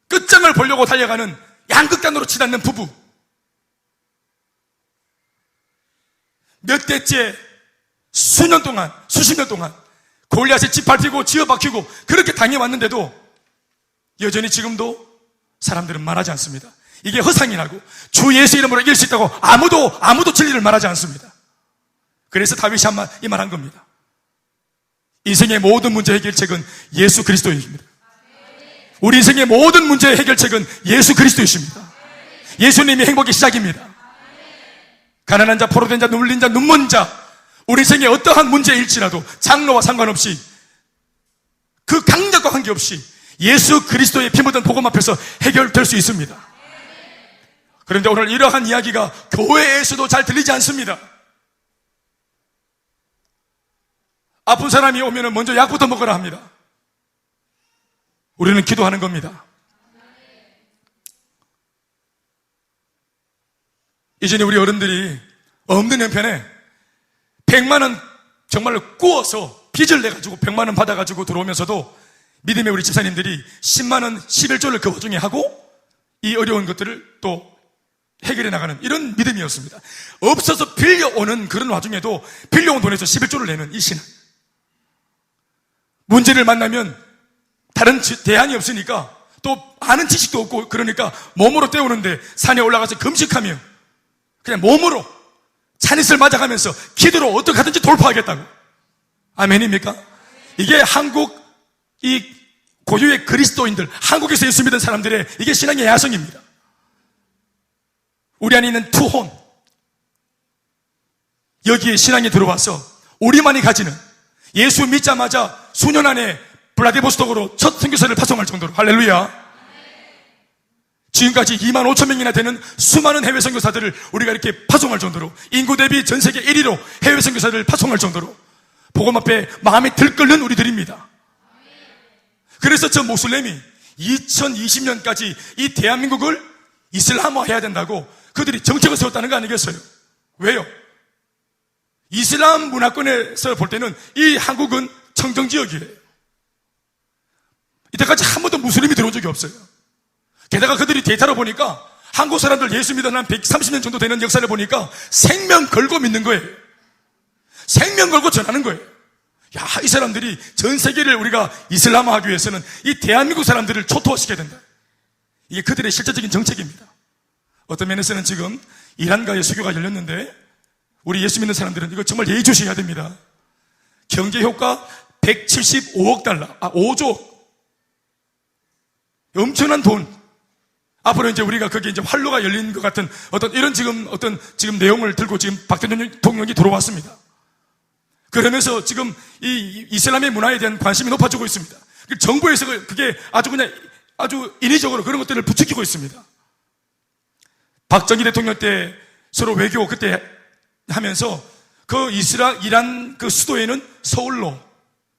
Speaker 1: 끝장을 보려고 달려가는 양극단으로 치닫는 부부. 몇 대째 수년 동안, 수십 년 동안 골리앗에 짓밟히고 지어박히고 그렇게 당해왔는데도 여전히 지금도 사람들은 말하지 않습니다. 이게 허상이라고, 주 예수 이름으로 이길 수 있다고 아무도 진리를 말하지 않습니다. 그래서 다윗이 이 말 한 겁니다. 인생의 모든 문제 해결책은 예수 그리스도입니다. 우리 인생의 모든 문제 해결책은 예수 그리스도이십니다. 예수님이 행복의 시작입니다. 가난한 자, 포로된 자, 눈물린 자, 눈먼 자, 우리 인생의 어떠한 문제일지라도 장로와 상관없이, 그 강력과 관계없이 예수 그리스도의 피 묻은 복음 앞에서 해결될 수 있습니다. 그런데 오늘 이러한 이야기가 교회에서도 잘 들리지 않습니다. 아픈 사람이 오면 먼저 약부터 먹으라 합니다. 우리는 기도하는 겁니다. 이전에 우리 어른들이 없는 형편에 100만 원 정말로 구워서 빚을 내가지고 100만 원 받아가지고 들어오면서도 믿음의 우리 집사님들이 10만 원 11조를 그 와중에 하고 이 어려운 것들을 또 해결해 나가는 이런 믿음이었습니다. 없어서 빌려오는 그런 와중에도 빌려온 돈에서 11조를 내는 이 신앙. 문제를 만나면 다른 대안이 없으니까 또 아는 지식도 없고 그러니까 몸으로 때우는데 산에 올라가서 금식하며 그냥 몸으로 찬이슬 맞아가면서 기도로 어떻게 하든지 돌파하겠다고. 아멘입니까? 이게 한국 이 고유의 그리스도인들, 한국에서 예수 믿은 사람들의 이게 신앙의 야성입니다. 우리 안에 있는 투혼, 여기에 신앙이 들어와서 우리만이 가지는 예수 믿자마자 수년 안에 블라디보스톡으로 첫 선교사를 파송할 정도로, 할렐루야. 지금까지 2만 5천 명이나 되는 수많은 해외 선교사들을 우리가 이렇게 파송할 정도로, 인구 대비 전 세계 1위로 해외 선교사들을 파송할 정도로 복음 앞에 마음이 들끓는 우리들입니다. 그래서 저 모슬렘이 2020년까지 이 대한민국을 이슬람화해야 된다고 그들이 정책을 세웠다는 거 아니겠어요? 왜요? 이슬람 문화권에서 볼 때는 이 한국은 청정지역이에요. 이때까지 한 번도 무슬림이 들어온 적이 없어요. 게다가 그들이 데이터로 보니까 한국 사람들 예수 믿은 한 130년 정도 되는 역사를 보니까 생명 걸고 믿는 거예요. 생명 걸고 전하는 거예요. 야, 이 사람들이 전 세계를 우리가 이슬람화하기 위해서는 이 대한민국 사람들을 초토화시켜야 된다. 이게 그들의 실제적인 정책입니다. 어떤 면에서는 지금 이란과의 수교가 열렸는데 우리 예수 믿는 사람들은 이거 정말 예의주시해야 됩니다. 경제 효과 175억 달러, 5조. 엄청난 돈. 앞으로 이제 우리가 거기에 이제 활로가 열린 것 같은 어떤 지금 내용을 들고 지금 박 대통령이 들어왔습니다. 그러면서 지금 이 이슬람의 문화에 대한 관심이 높아지고 있습니다. 정부에서 그게 아주 인위적으로 그런 것들을 부추기고 있습니다. 박정희 대통령 때 서로 외교 그때 하면서 그 이란 그 수도에는 서울로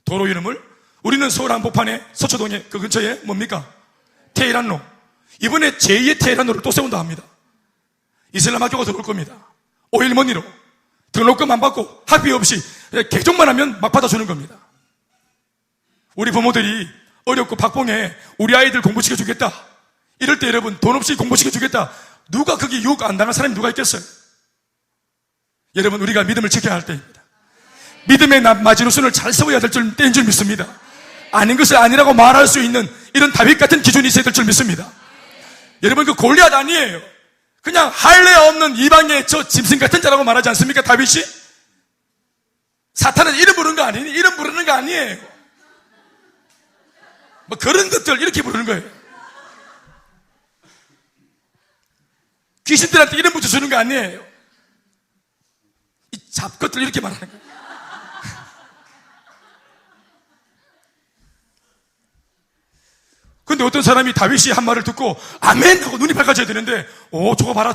Speaker 1: 도로 이름을 우리는 서울 한복판에 서초동에 그 근처에 뭡니까? 테헤란로. 이번에 제2의 테헤란로를 또 세운다 합니다. 이슬람 학교가 들어올 겁니다. 오일머니로 등록금 안 받고 학비 없이 개종만 하면 막 받아주는 겁니다. 우리 부모들이 어렵고 박봉에 우리 아이들 공부시켜주겠다. 이럴 때 여러분 돈 없이 공부시켜주겠다. 누가 거기 유혹 안 당할 사람이 누가 있겠어요? 여러분 우리가 믿음을 지켜야 할 때입니다. 믿음의 마지노선을 잘 세워야 될 때인 줄 믿습니다. 아닌 것을 아니라고 말할 수 있는 이런 다윗 같은 기준이 있어야 될 줄 믿습니다. 여러분 그 골리앗 아니에요. 그냥 할례 없는 이방의 저 짐승 같은 자라고 말하지 않습니까? 다윗이? 사탄은 이름 부르는 거 아니에요. 이름 부르는 거 아니에요. 뭐 그런 것들 이렇게 부르는 거예요. 귀신들한테 이름 붙여주는 거 아니에요. 이 잡것들 이렇게 말하는 거예요. 근데 어떤 사람이 다윗이 한 말을 듣고 아멘 하고 눈이 밝아져야 되는데 저거 봐라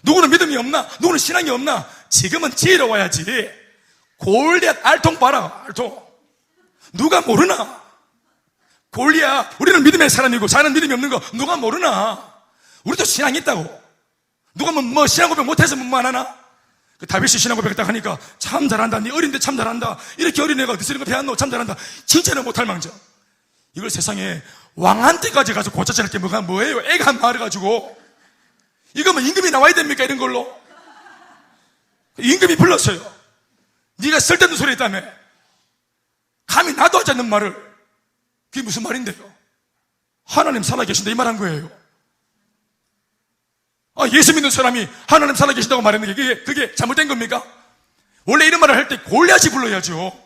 Speaker 1: 누구는 믿음이 없나? 누구는 신앙이 없나? 지금은 지혜로워야지. 골리앗 알통 봐라. 알통. 누가 모르나? 골리앗 우리는 믿음의 사람이고 자는 믿음이 없는 거 누가 모르나? 우리도 신앙이 있다고. 누가 뭐 신앙 고백 못해서 뭐 안 하나? 그 다윗이 신앙 고백을 딱 하니까 참 잘한다. 네 어린데 참 잘한다. 이렇게 어린애가 드시는 거 배웠노? 참 잘한다. 칭찬을 못할 망정. 이걸 세상에 왕한테까지 가서 고쳐질 게 뭐예요? 애가 말해가지고 이거 뭐 임금이 나와야 됩니까? 이런 걸로 임금이 불렀어요. 네가 쓸데없는 소리 했다며. 감히 나도 하지 않는 말을. 그게 무슨 말인데요? 하나님 살아계신다 이 말 한 거예요. 예수 믿는 사람이 하나님 살아계신다고 말했는데 그게 잘못된 겁니까? 원래 이런 말을 할 때 골리앗이 불러야죠.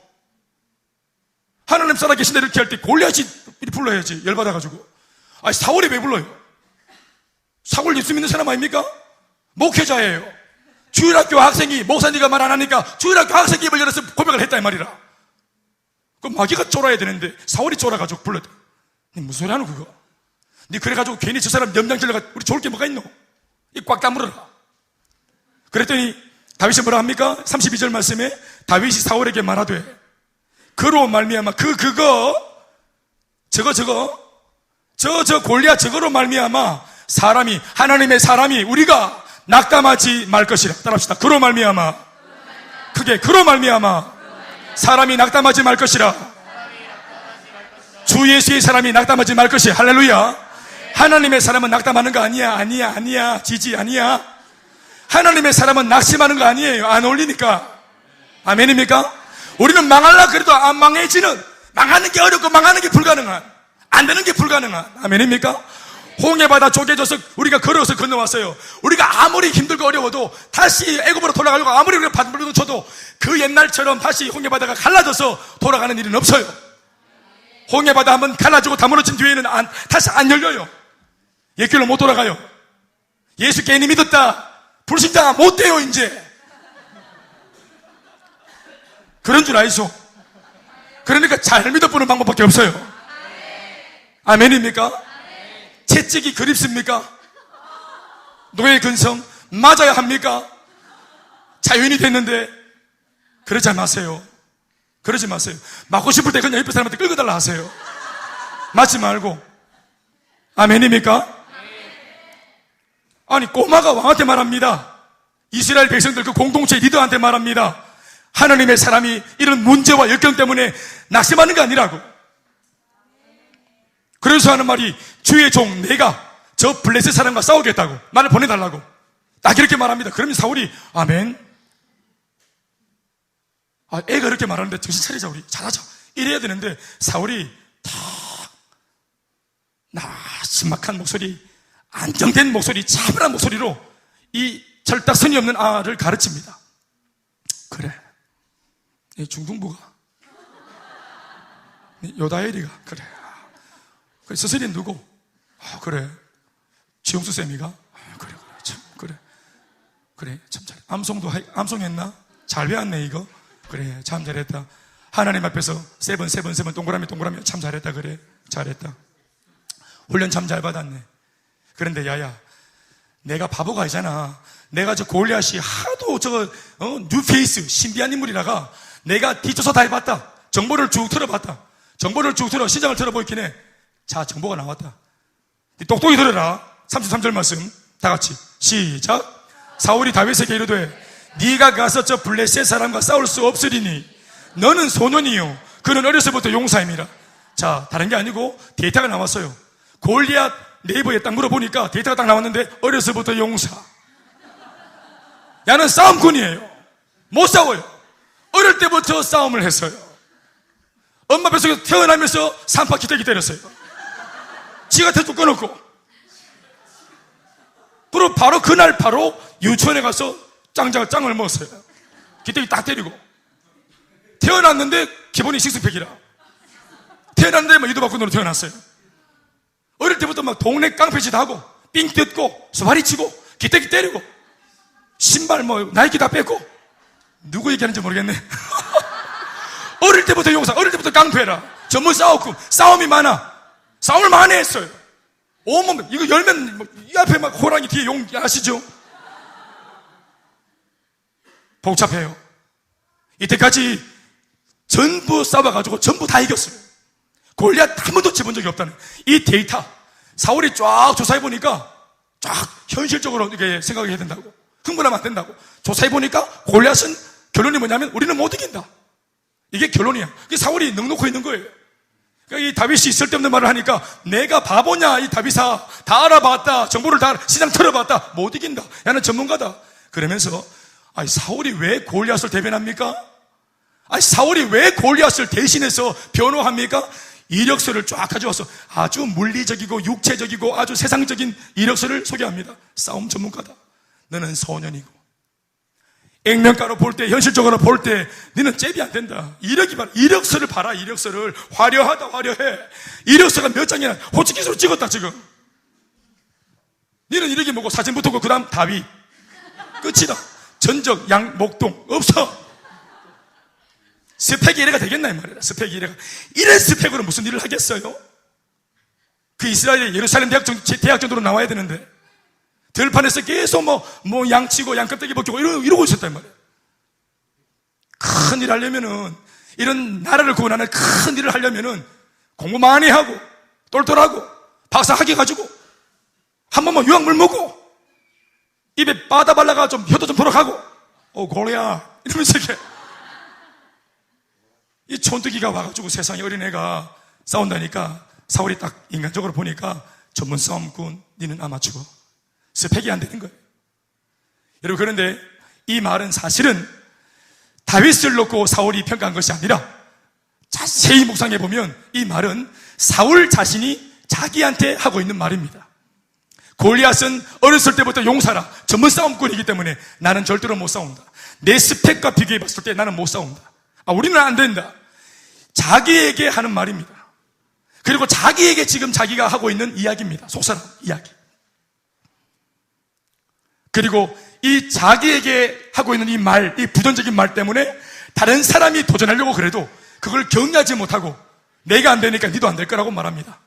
Speaker 1: 하나님 살아계신다 이렇게 할 때 골리앗이 불러야지. 열받아가지고. 사울이 왜 불러요? 사울 예수 믿는 사람 아닙니까? 목회자예요. 주일학교 학생이 목사님가 말 안 하니까 주일학교 학생 입을 열어서 고백을 했다 이 말이라. 그럼 마귀가 쫄아야 되는데 사울이 쫄아가지고 불렀다. 니 무슨 소리 하노 그거? 니 그래가지고 괜히 저 사람 염장질러가 우리 좋을 게 뭐가 있노? 이 꽉 다물어라. 그랬더니 다윗이 뭐라 합니까? 32절 말씀에 다윗이 사울에게 말하되 그로 말미암아 저 골리앗 저거로 말미암아 사람이 하나님의 사람이 우리가 낙담하지 말 것이라. 따라합시다. 그로 말미암아. 크게 그로 말미암아 사람이 낙담하지 말 것이라. 주 예수의 사람이 낙담하지 말 것이야. 할렐루야. 하나님의 사람은 낙담하는 거 아니야. 지지 아니야. 하나님의 사람은 낙심하는 거 아니에요. 안 어울리니까. 아멘입니까? 우리는 망할라 그래도 안 망해지는, 망하는 게 어렵고 망하는 게 불가능한, 안 되는 게 불가능한. 아멘입니까? 홍해바다 쪼개져서 우리가 걸어서 건너왔어요. 우리가 아무리 힘들고 어려워도 다시 애굽으로 돌아가려고 아무리 우리가 바늘을 쳐도 그 옛날처럼 다시 홍해바다가 갈라져서 돌아가는 일은 없어요. 홍해바다 한번 갈라지고 다물어진 뒤에는 다시 안 열려요. 옛길로 못 돌아가요. 예수 괜히 믿었다 불신자가 못 돼요. 이제 그런 줄 알죠? 그러니까 잘 믿어보는 방법밖에 없어요. 아멘입니까? 채찍이 그립습니까? 노예 근성 맞아야 합니까? 자연이 됐는데 그러지 마세요. 그러지 마세요. 맞고 싶을 때 그냥 옆에 사람한테 끌고 달라 하세요. 맞지 말고. 아멘입니까? 아니 꼬마가 왕한테 말합니다. 이스라엘 백성들 그 공동체 리더한테 말합니다. 하나님의 사람이 이런 문제와 역경 때문에 낙심하는 게 아니라고. 그래서 하는 말이 주의 종 내가 저 블레셋 사람과 싸우겠다고 나를 보내달라고 딱 이렇게 말합니다. 그러면 사울이 아멘. 애가 이렇게 말하는데 정신 차리자 우리 잘하자 이래야 되는데 사울이 다 나심막한 목소리, 안정된 목소리, 차분한 목소리로 이 철딱선이 없는 아를 가르칩니다. 그래 이 중등부가 요다엘이가 그래 스스리는 누구? 그래 지용수 쌤이가 그래 참 잘해. 암송했나? 잘 배웠네 이거. 그래 참 잘했다. 하나님 앞에서 세번 동그라미 참 잘했다. 그래 잘했다. 훈련 참 잘 받았네. 그런데 야야 내가 바보가 아니잖아. 내가 저 골리앗이 하도 뉴페이스 신비한 인물이라가 내가 뒤져서 다 해봤다. 정보를 쭉 틀어봤다. 시장을 틀어보이긴 해. 자 정보가 나왔다. 똑똑히 들어라. 33절 말씀 다 같이 시작. 사울이 다윗에게 이르되 네가 가서 저 블레셋 사람과 싸울 수 없으리니 너는 소년이요 그는 어려서부터 용사임이라. 자 다른 게 아니고 데이터가 나왔어요. 골리앗 네이버에 딱 물어보니까 데이터가 딱 나왔는데 어려서부터 용사. 야는 싸움꾼이에요. 못 싸워요. 어릴 때부터 싸움을 했어요. 엄마 뱃속에서 태어나면서 산파 기대기 때렸어요. 지가 대충 끊었고 그리고 바로 유치원에 가서 짱을 먹었어요. 기대기 딱 때리고 태어났는데 기본이 식스팩이라 태어났는데 막 유도박군으로 태어났어요. 어릴 때부터 막 동네 깡패짓 하고 삥 뜯고 수바리 치고 기대기 때리고 신발 나이키 다 뺐고 누구 얘기하는지 모르겠네. 어릴 때부터 용사, 어릴 때부터 깡패라. 전문 싸웠고 싸움이 많아. 싸움을 많이 했어요. 온몸 이거 열면 이 앞에 막 호랑이 뒤에 용 아시죠? 복잡해요. 이때까지 전부 싸워가지고 전부 다 이겼어요. 골리앗 한 번도 쳐본 적이 없다는 이 데이터. 사울이 쫙 조사해보니까 쫙 현실적으로 이렇게 생각해야 된다고. 흥분하면 안 된다고. 조사해보니까 골리앗은 결론이 뭐냐면 우리는 못 이긴다. 이게 결론이야. 사울이 넉넉히 있는 거예요. 그러니까 이 다윗이 쓸데없는 말을 하니까 내가 바보냐 이 다윗아. 다 알아봤다. 정보를 다 시장 털어봤다. 못 이긴다. 야는 전문가다. 그러면서 사울이 왜 골리앗을 대변합니까? 사울이 왜 골리앗을 대신해서 변호합니까? 이력서를 쫙 가져와서 아주 물리적이고 육체적이고 아주 세상적인 이력서를 소개합니다. 싸움 전문가다. 너는 소년이고 액면가로 볼 때 현실적으로 볼 때 너는 잽이 안 된다. 이력서를 봐라. 이력서를 화려하다. 화려해. 이력서가 몇 장이나 호치키스로 찍었다 지금. 너는 이력이 뭐고 사진 붙었고 그 다음 다윗 끝이다. 전적 양 목동 없어. 스펙이 이래가 되겠나 이 말이야. 스펙이 이래가. 이런 스펙으로 무슨 일을 하겠어요? 그 이스라엘 예루살렘 대학 정도로 나와야 되는데 들판에서 계속 양치고 양껍데기 벗기고 이러고 있었단 말이에요. 큰 일 하려면은 이런 나라를 구원하는 큰 일을 하려면은 공부 많이 하고 똘똘하고 박사 학위 가지고 한 번만 유학물 먹고 입에 빠다 발라가 좀 혀도 좀 돌아가고, 골리앗 이러면서 이렇게 이 촌뜨기가 와가지고 세상에 어린애가 싸운다니까 사울이 딱 인간적으로 보니까 전문 싸움꾼, 니는 아마 죽어. 스펙이 안 되는 거예요. 여러분, 그런데 이 말은 사실은 다윗을 놓고 사울이 평가한 것이 아니라 자세히 묵상해 보면 이 말은 사울 자신이 자기한테 하고 있는 말입니다. 골리앗은 어렸을 때부터 용사라 전문 싸움꾼이기 때문에 나는 절대로 못 싸운다. 내 스펙과 비교해 봤을 때 나는 못 싸운다. 우리는 안 된다. 자기에게 하는 말입니다. 그리고 자기에게 지금 자기가 하고 있는 이야기입니다. 속사람 이야기. 그리고 이 자기에게 하고 있는 이 말, 이 부정적인 말 때문에 다른 사람이 도전하려고 그래도 그걸 경계하지 못하고 내가 안 되니까 니도 안 될 거라고 말합니다.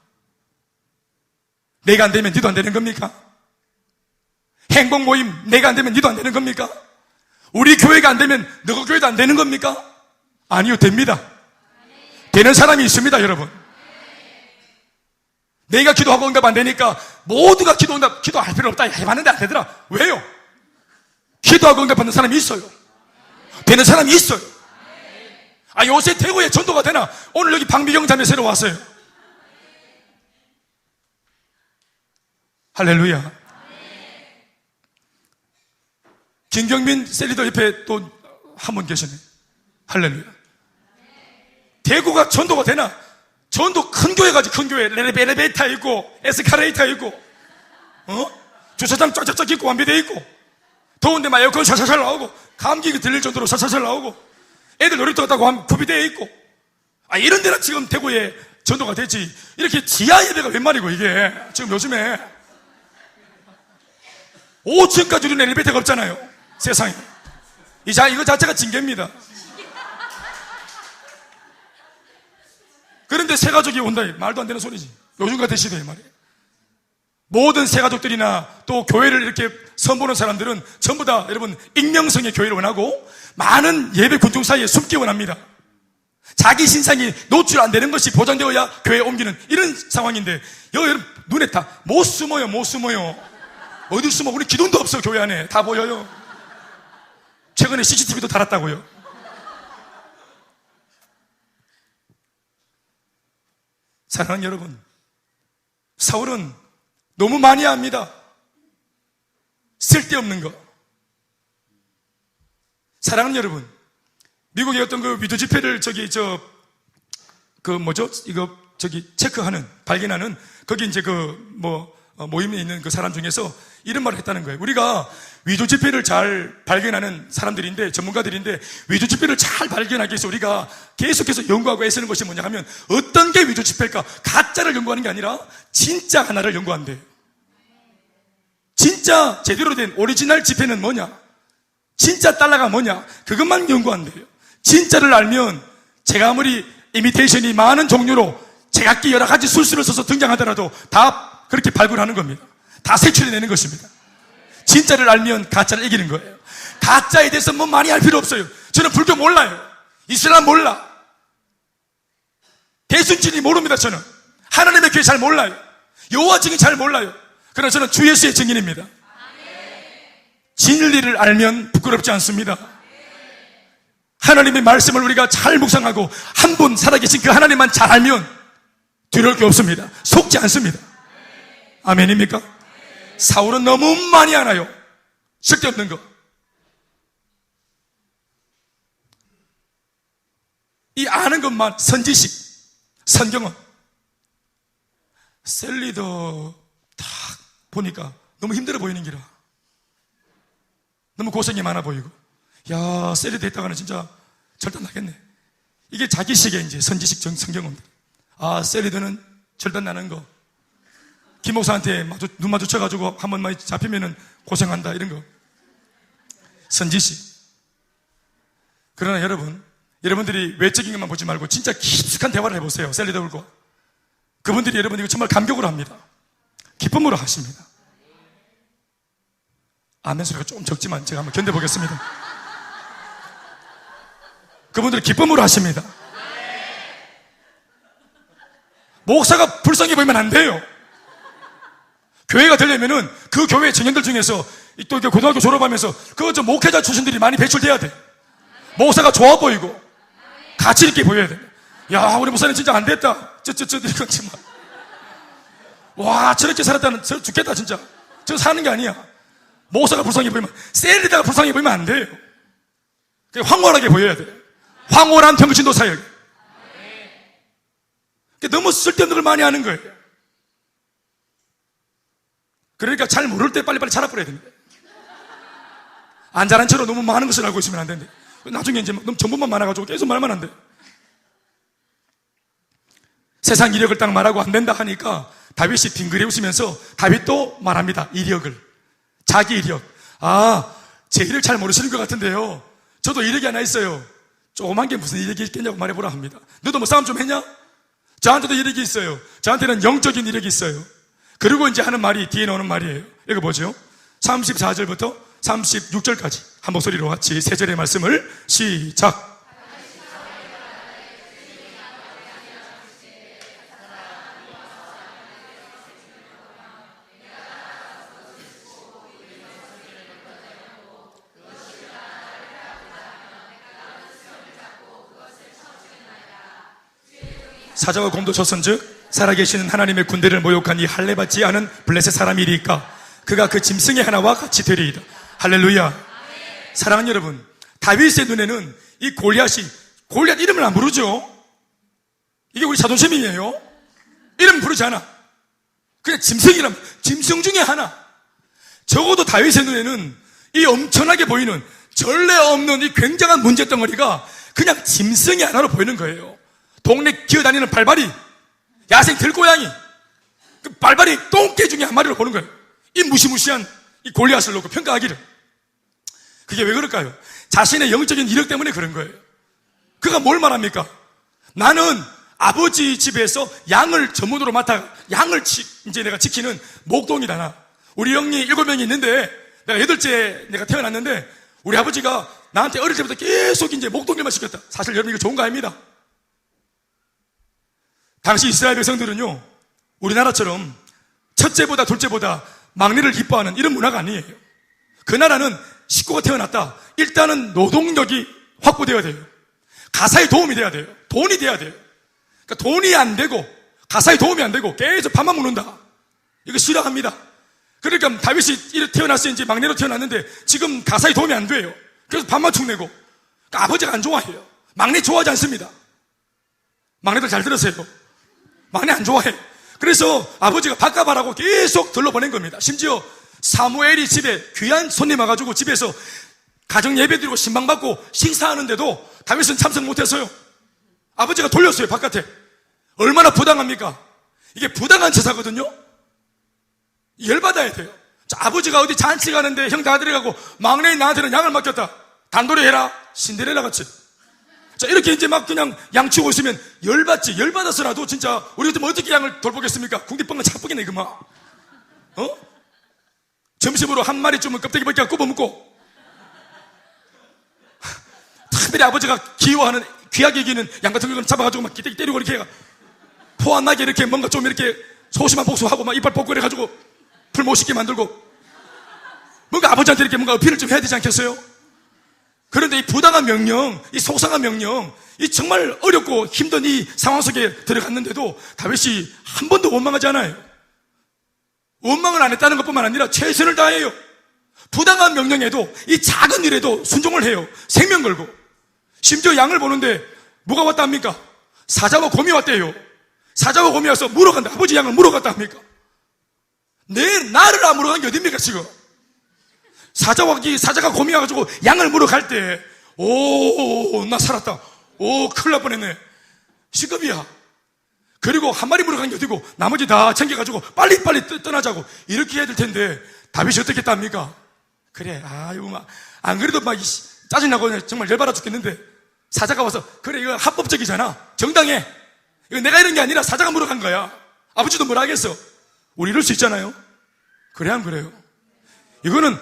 Speaker 1: 내가 안 되면 니도 안 되는 겁니까? 행복 모임 내가 안 되면 니도 안 되는 겁니까? 우리 교회가 안 되면 너희 교회도 안 되는 겁니까? 아니요, 됩니다. 되는 사람이 있습니다, 여러분. 내가 기도하고 응답 안 되니까 모두가 기도할 필요 없다. 해봤는데 안 되더라. 왜요? 기도하고 응답하는 사람이 있어요. 되는 사람이 있어요. 요새 대구에 전도가 되나? 오늘 여기 방비경 자매 새로 왔어요. 할렐루야. 김경민 셀리더 옆에 또 한 분 계시네. 할렐루야. 대구가 전도가 되나? 전도 큰 교회 가지, 큰 교회. 엘리베이터 있고, 에스카레이터 있고, 주차장 쫙쫙쫙 있고, 완비되어 있고, 더운데 막 에어컨 샤샤샤 나오고, 감기 들릴 정도로 샤샤샤 나오고, 애들 놀이터 갔다고 구비되어 있고, 이런 데는 지금 대구에 전도가 됐지. 이렇게 지하 예배가 웬 말이고, 이게. 지금 요즘에 5층까지 우리는 엘리베이터가 없잖아요. 세상에. 이거 자체가 징계입니다. 그런데 새 가족이 온다. 말도 안 되는 소리지. 요즘 같은 시대에 말이에요. 모든 새 가족들이나 또 교회를 이렇게 선보는 사람들은 전부 다 여러분 익명성의 교회를 원하고 많은 예배 군중 사이에 숨기 원합니다. 자기 신상이 노출 안 되는 것이 보장되어야 교회에 옮기는 이런 상황인데 여러분 눈에 다 못 숨어요. 못 숨어요. 어디 숨어? 우리 기둥도 없어. 교회 안에 다 보여요. 최근에 CCTV도 달았다고요. 사랑하는 여러분, 사울은 너무 많이 합니다. 쓸데없는 거. 사랑하는 여러분, 미국의 어떤 그 위도 집회를 체크하는, 발견하는, 거기 이제 모임에 있는 그 사람 중에서 이런 말을 했다는 거예요. 우리가 위조 지폐를 잘 발견하는 사람들인데, 전문가들인데, 위조 지폐를 잘 발견하기 위해서 우리가 계속해서 연구하고 애쓰는 것이 뭐냐 하면, 어떤 게 위조 지폐일까? 가짜를 연구하는 게 아니라, 진짜 하나를 연구한대요. 진짜 제대로 된 오리지널 지폐는 뭐냐? 진짜 달러가 뭐냐? 그것만 연구한대요. 진짜를 알면, 제가 아무리 이미테이션이 많은 종류로 제각기 여러 가지 술수를 써서 등장하더라도 다 그렇게 발굴하는 겁니다. 다 색출해내는 것입니다. 진짜를 알면 가짜를 이기는 거예요. 가짜에 대해서 뭐 많이 할 필요 없어요. 저는 불교 몰라요. 이슬람 몰라. 대순진이 모릅니다. 저는 하나님의 교회 잘 몰라요. 여호와 증인 잘 몰라요. 그러나 저는 주 예수의 증인입니다. 진리를 알면 부끄럽지 않습니다. 하나님의 말씀을 우리가 잘 묵상하고 한 분 살아계신 그 하나님만 잘 알면 두려울 게 없습니다. 속지 않습니다. 아멘입니까? 사울은 너무 많이 알아요. 쓸데없는 거. 이 아는 것만 선지식, 선경은 셀리더 딱 보니까 너무 힘들어 보이는 기라. 너무 고생이 많아 보이고, 야, 셀리더 했다가는 진짜 절단 나겠네. 이게 자기식의 이제 선지식 성경입니다. 셀리더는 절단 나는 거. 김 목사한테 눈 마주쳐가지고 한 번만 잡히면은 고생한다, 이런 거. 선지식. 그러나 여러분들이 외적인 것만 보지 말고 진짜 깊숙한 대화를 해보세요. 셀리더들과. 그분들이 여러분들이 정말 감격으로 합니다. 기쁨으로 하십니다. 아멘 소리가 좀 적지만 제가 한번 견뎌보겠습니다. 그분들이 기쁨으로 하십니다. 목사가 불쌍해 보이면 안 돼요. 교회가 되려면은 그 교회 청년들 중에서 또 이렇게 고등학교 졸업하면서 그거 좀 목회자 출신들이 많이 배출돼야 돼. 목사가 좋아 보이고 가치 있게 보여야 돼. 야, 우리 목사님 진짜 안 됐다. 이건 정말. 와, 저렇게 살았다는, 저 죽겠다, 진짜. 저 사는 게 아니야. 목사가 불쌍해 보이면, 셀리다가 불쌍해 보이면 안 돼요. 그냥 황홀하게 보여야 돼. 황홀한 병신도 사역. 너무 쓸데없는 걸 많이 하는 거예요. 그러니까 잘 모를 때 빨리빨리 자라버려야 됩니다. 안 자란 채로 너무 많은 것을 알고 있으면 안 되는데. 나중에 이제 너무 정보만 많아가지고 계속 말하면 안 돼. 세상 이력을 딱 말하고 안 된다 하니까 다윗이 빙그레 웃으면서 다윗도 말합니다. 이력을. 자기 이력. 아, 제 이력 잘 모르시는 것 같은데요. 저도 이력이 하나 있어요. 조그만 게 무슨 이력이 있겠냐고 말해보라 합니다. 너도 뭐 싸움 좀 했냐? 저한테도 이력이 있어요. 저한테는 영적인 이력이 있어요. 그리고 이제 하는 말이 뒤에 나오는 말이에요. 이거 뭐죠? 34절부터 36절까지 한 목소리로 같이 세 절의 말씀을 시작. 사자와 곰도 쳤은즉 살아계시는 하나님의 군대를 모욕한 이 할례받지 않은 블레셋 사람이리까 그가 그 짐승의 하나와 같이 되리이다. 할렐루야. 사랑하는 여러분, 다윗의 눈에는 이 골리앗 이름을 안 부르죠. 이게 우리 자존심이에요. 이름 부르지 않아. 그냥 짐승이란, 짐승 중에 하나. 적어도 다윗의 눈에는 이 엄청나게 보이는 전례 없는 이 굉장한 문제덩어리가 그냥 짐승이 하나로 보이는 거예요. 동네 기어다니는 발발이, 야생 들고양이, 그 발발이 똥개 중에 한 마리로 보는 거예요. 이 무시무시한 이 골리앗을 놓고 평가하기를. 그게 왜 그럴까요? 자신의 영적인 이력 때문에 그런 거예요. 그가 뭘 말합니까? 나는 아버지 집에서 양을 전문으로 맡아, 양을 이제 내가 지키는 목동이다, 나. 우리 형이 7명이 있는데, 내가 8째 내가 태어났는데, 우리 아버지가 나한테 어릴 때부터 계속 이제 목동일만 시켰다. 사실 여러분 이거 좋은 거 아닙니다. 당시 이스라엘 백성들은요, 우리나라처럼 첫째보다 둘째보다 막내를 기뻐하는 이런 문화가 아니에요. 그 나라는 식구가 태어났다. 일단은 노동력이 확보되어야 돼요. 가사에 도움이 돼야 돼요. 돈이 돼야 돼요. 그러니까 돈이 안 되고, 가사에 도움이 안 되고, 계속 밥만 먹는다. 이거 싫어합니다. 그러니까 다윗이 태어났어요. 이제 막내로 태어났는데, 지금 가사에 도움이 안 돼요. 그래서 밥만 축내고. 그러니까 아버지가 안 좋아해요. 막내 좋아하지 않습니다. 막내들 잘 들으세요. 막내 안 좋아해. 그래서 아버지가 바꿔봐라고 계속 들러보낸 겁니다. 심지어 사무엘이 집에 귀한 손님 와가지고 집에서 가정 예배 드리고 신방받고 식사하는데도 다윗은 참석 못했어요. 아버지가 돌렸어요, 바깥에. 얼마나 부당합니까? 이게 부당한 제사거든요. 열받아야 돼요. 자, 아버지가 어디 잔치 가는데 형 다 데려가고 막내인 나한테는 양을 맡겼다. 단돌이 해라. 신데렐라 같이. 자, 이렇게 이제 막 그냥 양 치고 있으면 열받지. 열받아서라도 진짜 우리 같으면 어떻게 양을 돌보겠습니까? 궁디뻥은 차쁘겠네, 그만. 점심으로 한 마리쯤은 껍데기 벗겨 굽어먹고. 특별히 아버지가 기워하는, 귀하게 여기는 양 같은 걸 잡아가지고 막 기대기 때리고 이렇게 포 안 나게 이렇게 뭔가 좀 이렇게 소심한 복수하고 막 이빨 벗고 이래가지고 불 못 씻게 만들고. 뭔가 아버지한테 이렇게 뭔가 어필을 좀 해야 되지 않겠어요? 그런데 이 부당한 명령, 이 속상한 명령, 이 정말 어렵고 힘든 이 상황 속에 들어갔는데도 다윗이 한 번도 원망하지 않아요. 원망을 안 했다는 것뿐만 아니라 최선을 다해요. 부당한 명령에도 이 작은 일에도 순종을 해요. 생명 걸고. 심지어 양을 보는데 누가 왔다 합니까? 사자와 곰이 왔대요. 사자와 곰이 와서 물어간다. 아버지 양을 물어갔다 합니까? 나를 안 물어간 게 어딥니까 지금? 사자가 곰이 와가지고 양을 물어갈 때, 나 살았다. 큰일 날 뻔했네. 시급이야. 그리고 한 마리 물어간 게 어디고, 나머지 다 챙겨가지고 빨리빨리 떠나자고. 이렇게 해야 될 텐데, 다윗이 어떻게 했답니까? 그래, 안 그래도 막 짜증나고 정말 열받아 죽겠는데, 사자가 와서, 그래, 이거 합법적이잖아. 정당해. 이거 내가 이런 게 아니라 사자가 물어간 거야. 아버지도 뭐라 하겠어? 우리 이럴 수 있잖아요. 그래, 안 그래요? 이거는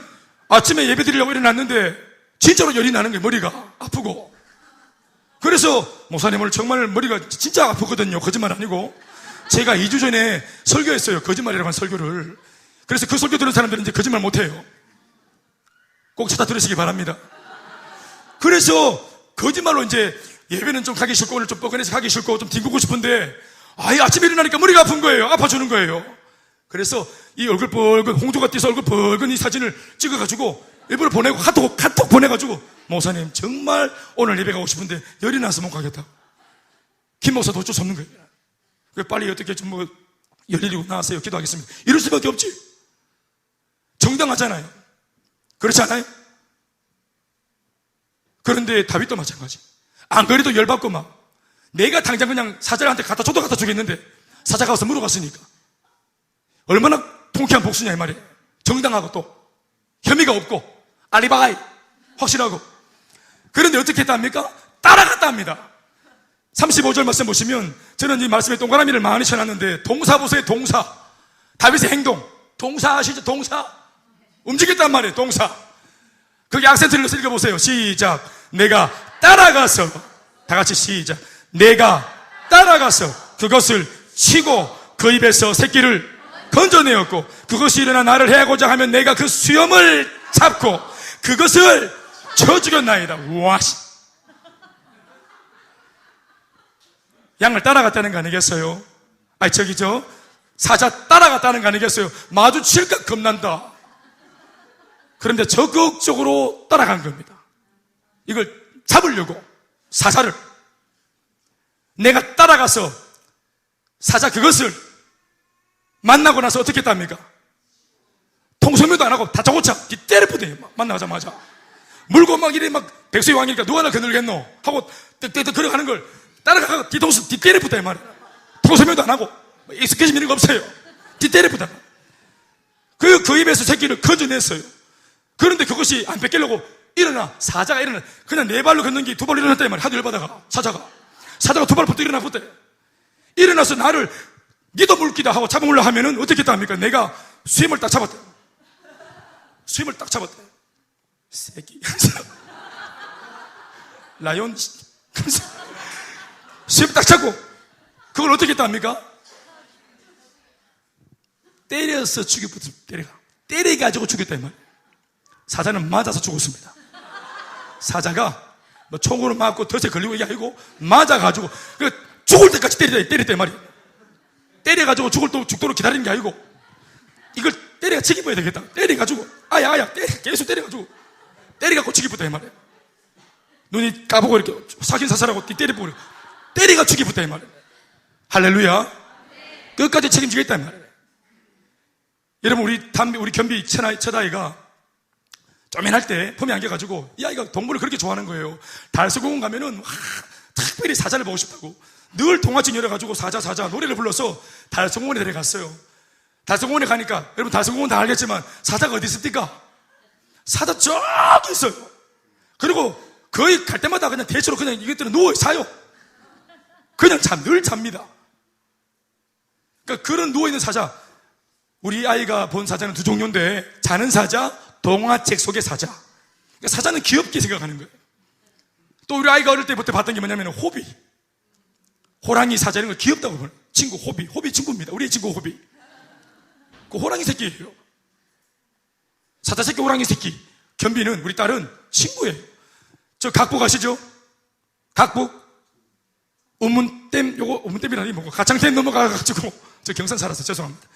Speaker 1: 아침에 예배 드리려고 일어났는데 진짜로 열이 나는 거예요. 머리가 아프고. 그래서 목사님 오늘 정말 머리가 진짜 아프거든요. 거짓말 아니고. 제가 2주 전에 설교했어요. 거짓말이라고 한 설교를. 그래서 그 설교 들은 사람들은 이제 거짓말 못해요. 꼭 찾아 들으시기 바랍니다. 그래서 거짓말로 이제 예배는 좀 가기 싫고 오늘 좀 뻐근해서 가기 싫고 좀 뒹구고 싶은데 아침에 일어나니까 머리가 아픈 거예요. 아파주는 거예요. 그래서 이 얼굴 뻘건 홍조가 띄서 얼굴 뻘건 이 사진을 찍어가지고 일부러 보내고 카톡 보내가지고 목사님 정말 오늘 예배 가고 싶은데 열이 나서 못 가겠다. 김 목사도 어쩔 수 없는 거예요. 빨리 어떻게 좀 열일이고 나왔어요. 기도하겠습니다. 이럴 수밖에 없지. 정당하잖아요. 그렇지 않아요? 그런데 다윗도 마찬가지. 안 그래도 열받고 막 내가 당장 그냥 사자한테 갖다 줘도 갖다 주겠는데 사자가 와서 물어봤으니까 얼마나 통쾌한 복수냐 이 말이에요. 정당하고 또 혐의가 없고 알리바이 확실하고. 그런데 어떻게 했답니까? 따라갔다 합니다. 35절 말씀 보시면 저는 이 말씀에 동그라미를 많이 쳐놨는데 동사 보세요. 동사. 다윗의 행동. 동사 아시죠? 동사. 움직였단 말이에요. 동사. 거기 악센트를 넣어서 읽어보세요. 시작. 내가 따라가서 다 같이 시작. 내가 따라가서 그것을 치고 그 입에서 새끼를 건져내었고 그것이 일어나 나를 해하고자 하면 내가 그 수염을 잡고 그것을 쳐 죽였나이다. 와씨. 양을 따라갔다는 거 아니겠어요? 사자 따라갔다는 거 아니겠어요? 마주칠까 겁난다. 그런데 적극적으로 따라간 겁니다. 이걸 잡으려고 사자를 내가 따라가서 사자 그것을 만나고 나서 어떻게 했답니까? 통성명도 안 하고 다짜고짜 때려부대 만나자마자 물고 막 이래 막 백수의 왕이니까 누가 나 거늘겠노 하고 떼떼떼 걸어가는 걸 따라가고 뒤때려부대 이 말이야. 통성명도 안 하고 익숙해지면 이런 거 없어요. 뒤때려부대. 그 입에서 새끼를 건져냈어요. 그런데 그것이 안 뺏기려고 사자가 일어나 그냥 네 발로 걷는 게 두 발로 일어났다 이 말이야. 하도 열받아가 사자가 두 발로 부터 일어났대. 일어나서 나를 니도 물기다 하고 잡아올라 하면은 어떻게 했답니까? 내가 수염을 딱 잡았대. 새끼. 라이온. 수염 딱 잡고 그걸 어떻게 했답니까? 때려서 죽였거든. 때려가지고 죽였다 이 말이야. 사자는 맞아서 죽었습니다. 사자가 총으로 맞고 덫에 걸리고 이게 아니고 맞아가지고 죽을 때까지 때렸다 이 말이야. 때려가지고 죽도록 기다리는 게 아니고 이걸 때려가 치기부어야 되겠다. 때려가지고 아야 계속 때려갖고 치기부었다 이 말이야. 눈이 까보고 이렇게 사긴 사살하고 때려보고 때려가 치기부었다 이 말이야. 할렐루야. 끝까지 책임지겠다 이 말이야. 여러분 우리 겸비 첫아이가 쪼맨할 때 폼이 안겨가지고 이 아이가 동물을 그렇게 좋아하는 거예요. 달서공원 가면은 특별히 사자를 보고 싶다고 늘 동화책 열어가지고 사자 노래를 불러서 달서공원에 데려갔어요. 달서공원에 가니까 여러분 달서공원 다 알겠지만 사자가 어디 있습니까? 사자 저기 있어요. 그리고 거의 갈 때마다 그냥 대체로 그냥 이것들은 누워 자요. 그냥 늘 잡니다. 그러니까 그런 누워있는 사자, 우리 아이가 본 사자는 두 종류인데 자는 사자, 동화책 속의 사자. 그러니까 사자는 귀엽게 생각하는 거예요. 또 우리 아이가 어릴 때부터 봤던 게 뭐냐면 호비, 호랑이, 사자 이런 걸 귀엽다고 보는 친구. 호비 친구입니다. 우리의 친구 호비. 그 호랑이 새끼예요. 사자 새끼, 호랑이 새끼. 겸비는 우리 딸은 친구예요. 저 각북 아시죠? 각북 우문댐이라니 뭐고 가창댐 넘어가가지고 저 경산 살았어요. 죄송합니다.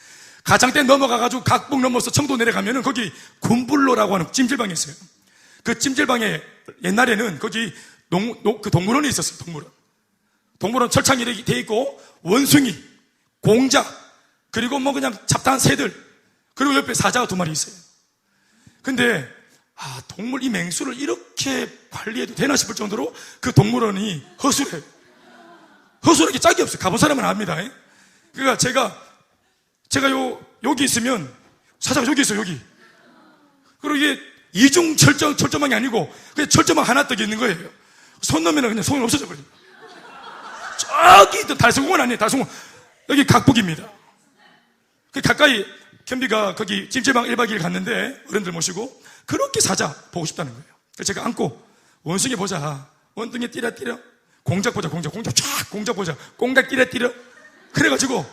Speaker 1: 가창댐 넘어가가지고 각북 넘어서 청도 내려가면은 거기 군불로라고 하는 찜질방이 있어요. 그 찜질방에 옛날에는 거기 그 동물원이 있었어요. 동물원 철창이 이렇게 돼 있고 원숭이, 공작, 그리고 뭐 그냥 잡다한 새들, 그리고 옆에 사자가 두 마리 있어요. 근데 동물 이 맹수를 이렇게 관리해도 되나 싶을 정도로 그 동물원이 허술해요. 허술하게 짝이 없어요. 가본 사람은 압니다. 그러니까 제가 여기 있으면 사자가 여기 있어요. 여기. 그리고 이게 이중 철조망이 아니고 그냥 철조망 하나 떡 있는 거예요. 손 넣으면 그냥 손이 없어져 버려요. 저기 있던 달성공원 아니에요. 달성공원. 여기 각북입니다. 가까이 겸비가 거기 찜질방 1박 2일 갔는데 어른들 모시고 그렇게 사자 보고 싶다는 거예요. 그래서 제가 안고 원숭이 보자. 원숭이 띠려. 공작 보자. 공작 보자. 공작 띠려. 그래가지고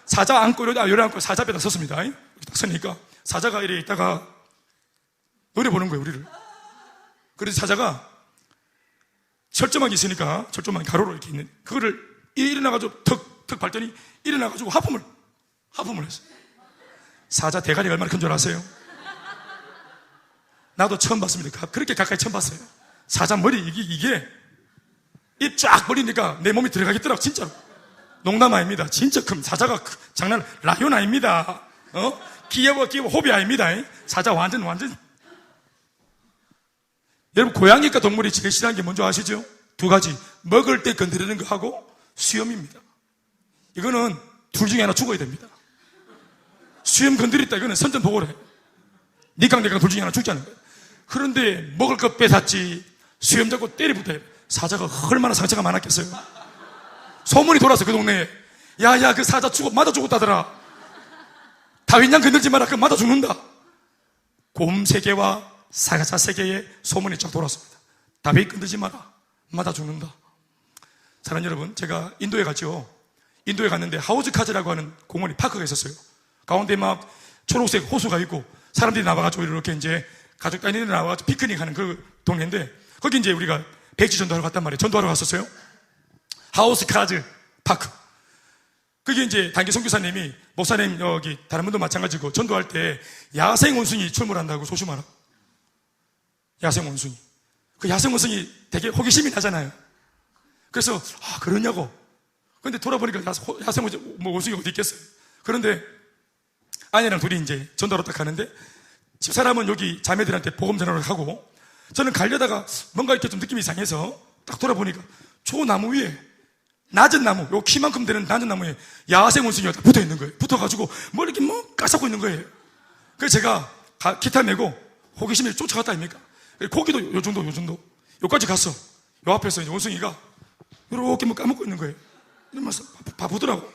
Speaker 1: 사자 안고 요래 안고 사자 앞에다 섰습니다. 딱 서니까 사자가 이래 있다가 노래 보는 거예요, 우리를. 그래서 사자가 철조망이 있으니까 철조망 가로로 이렇게 있는 그거를 일어나가지고 턱 밟더니 일어나가지고 하품을 했어요. 사자 대가리가 얼마나 큰 줄 아세요? 나도 처음 봤습니다. 그렇게 가까이 처음 봤어요. 사자 머리 이게 입 쫙 벌리니까 내 몸이 들어가겠더라고. 진짜로. 농담 아닙니다. 진짜 큰 사자가 장난 라이온 아닙니다. 귀여워 호비 아닙니다. 사자 완전 여러분, 고양이과 동물이 제일 싫어하는 게 뭔지 아시죠? 두 가지. 먹을 때 건드리는 거 하고 수염입니다. 이거는 둘 중에 하나 죽어야 됩니다. 수염 건드렸다 이거는 선전보고를 해요. 니깡 둘 중에 하나 죽자는 거예요. 그런데 먹을 것 뺏었지 수염 잡고 때리부터 해요. 사자가 얼마나 상처가 많았겠어요. 소문이 돌았어 그 동네에. 야야 그 사자 맞아 죽었다더라. 다윗양 건들지 마라. 그 맞아 죽는다. 곰 세계와 사자 세계에 소문이 쫙 돌았습니다. 다윗 건들지 마라. 맞아 죽는다. 사랑하는 여러분, 제가 인도에 갔죠. 인도에 갔는데 하우즈 카즈라고 하는 공원이 파크가 있었어요. 가운데 막 초록색 호수가 있고 사람들이 나와가지고 이렇게 이제 가족 단위로 나와가지고 피크닉 하는 그 동네인데 거기 이제 우리가 백지 전도하러 갔단 말이에요. 전도하러 갔었어요. 하우스 카즈 파크. 그게 이제 단기 선교사님이 목사님 여기 다른 분도 마찬가지고 전도할 때 야생 원숭이 출몰한다고 조심하라. 야생 원숭이. 그 야생 원숭이 되게 호기심이 나잖아요. 그래서 그러냐고. 근데 돌아보니까 야생 원숭이 어디 있겠어요. 그런데 아내랑 둘이 이제 전도하러 딱 가는데 집사람은 여기 자매들한테 복음 전하러 가고 저는 가려다가 뭔가 이렇게 좀 느낌이 이상해서 딱 돌아보니까 저 나무 위에 낮은 나무, 요 키만큼 되는 낮은 나무에 야생 원숭이가 붙어 있는 거예요. 붙어가지고 뭐 이렇게 까싸고 있는 거예요. 그래서 제가 기타 메고 호기심에 쫓아갔다 아닙니까? 고기도 요 정도 요까지 갔어. 요 앞에서 이제 원숭이가 이렇게 뭐 까먹고 있는 거예요. 이러면서 봐보더라고.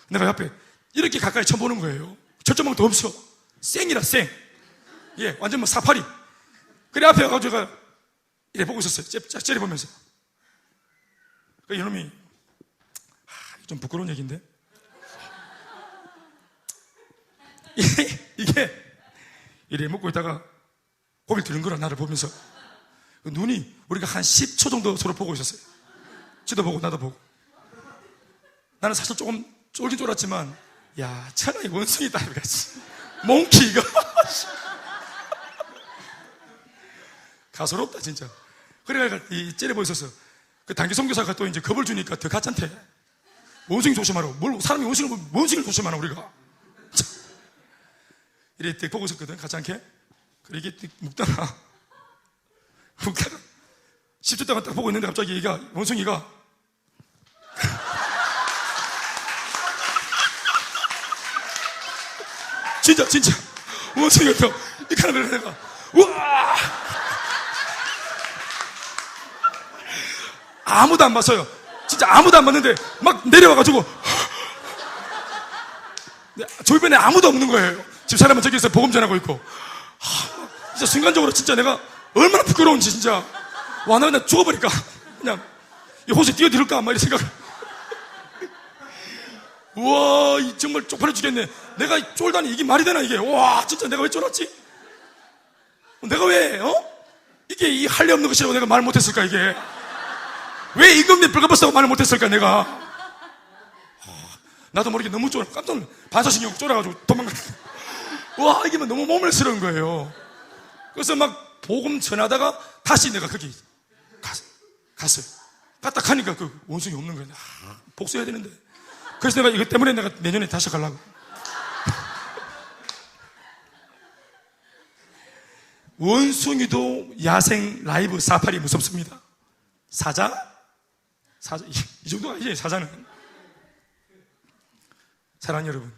Speaker 1: 내가 옆에 이렇게 가까이 쳐보는 거예요. 철조망도 없어. 생이라 생. 예, 완전 뭐 사파리. 그래 앞에 가가지고 제가 이래 보고 있었어요. 째려보면서. 그 이놈이 좀 부끄러운 얘기인데 이게 이래 먹고 있다가 고개를 드는 거라 나를 보면서 눈이 우리가 한 10초 정도 서로 보고 있었어요. 지도 보고 나도 보고. 나는 사실 조금 쫄긴 쫄았지만 야 천하의 원숭이다 이거지. 몽키 이거 가소롭다 진짜. 그래가 째려보고 있었어. 그 단기 선교사가 또 이제 겁을 주니까 더 가짠테. 원숭이 조심하라고. 사람이 원숭이를 조심하나 우리가. 이래 딱 보고 있었거든 가짠게. 그래 이게 묵다가 10초 동안 딱 보고 있는데 갑자기 원숭이가 진짜 원숭이가 또 이렇게 하는 거야. 내가 우와 아무도 안 봤어요. 진짜 아무도 안 봤는데 막 내려와가지고 주변에 아무도 없는 거예요. 집사람은 저기서 복음 전하고 있고 진짜 순간적으로 진짜 내가 얼마나 부끄러운지 진짜 와 나 그냥 죽어버릴까 그냥 이 호수에 뛰어들을까 막 이런 생각. 우와 정말 쪽팔려 죽겠네. 내가 쫄다니 이게 말이 되나 이게. 와 진짜 내가 왜 쫄았지? 내가 왜 이게 이 할례 없는 것이라고 내가 말 못했을까 이게. 왜 임금님 벌거벗다고 말을 못했을까 내가. 나도 모르게 너무 쫄아. 깜짝 반사신경 쫄아가지고 도망갔어. 와 이게 너무 모멸스러운 거예요. 그래서 막 복음 전하다가 다시 내가 거기 갔어요. 딱 하니까 그 원숭이 없는 거야. 복수해야 되는데. 그래서 내가 이것 때문에 내가 내년에 다시 가려고. 원숭이도 야생 라이브 사파리 무섭습니다. 사자 이 정도가 아니지 사자는. 사랑하는 여러분,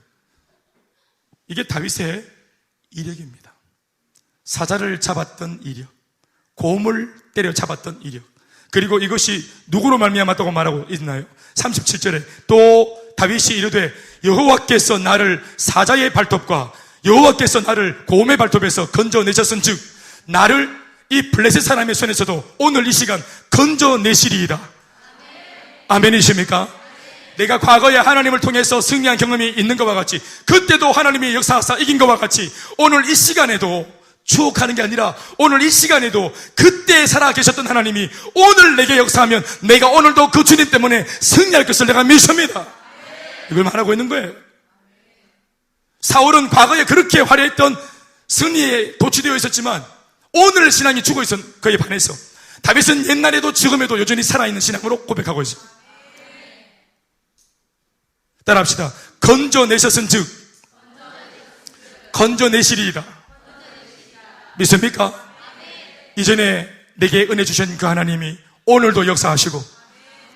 Speaker 1: 이게 다윗의 이력입니다. 사자를 잡았던 이력, 곰을 때려 잡았던 이력, 그리고 이것이 누구로 말미암았다고 말하고 있나요? 37절에 또 다윗이 이르되 여호와께서 나를 사자의 발톱과 여호와께서 나를 곰의 발톱에서 건져내셨은즉 나를 이 블레셋 사람의 손에서도 오늘 이 시간 건져내시리이다. 아멘이십니까? 내가 과거에 하나님을 통해서 승리한 경험이 있는 것과 같이 그때도 하나님이 역사하사 이긴 것과 같이 오늘 이 시간에도 추억하는 게 아니라 오늘 이 시간에도 그때 살아계셨던 하나님이 오늘 내게 역사하면 내가 오늘도 그 주님 때문에 승리할 것을 내가 믿습니다. 이걸 말하고 있는 거예요. 사울은 과거에 그렇게 화려했던 승리에 도취되어 있었지만 오늘 신앙이 죽어 있었 그에 반해서 다윗은 옛날에도 지금에도 여전히 살아있는 신앙으로 고백하고 있어요. 따라합시다. 건져내셨은즉 건져내시리이다. 믿습니까? 이전에 내게 은혜 주신 그 하나님이 오늘도 역사하시고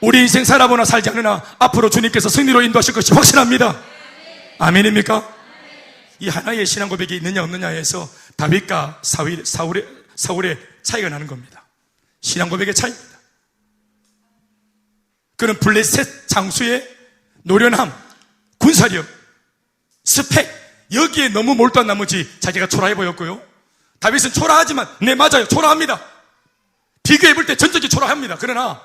Speaker 1: 우리 인생 살아보나 살지 않으나 앞으로 주님께서 승리로 인도하실 것이 확실합니다. 아멘입니까? 이 하나의 신앙 고백이 있느냐 없느냐에서 다윗과 사울의 차이가 나는 겁니다. 신앙 고백의 차이입니다. 그는 블레셋 장수의 노련함, 군사력, 스펙 여기에 너무 몰두한 나머지 자기가 초라해 보였고요. 다윗은 초라하지만 네 맞아요. 초라합니다. 비교해 볼 때 전적이 초라합니다. 그러나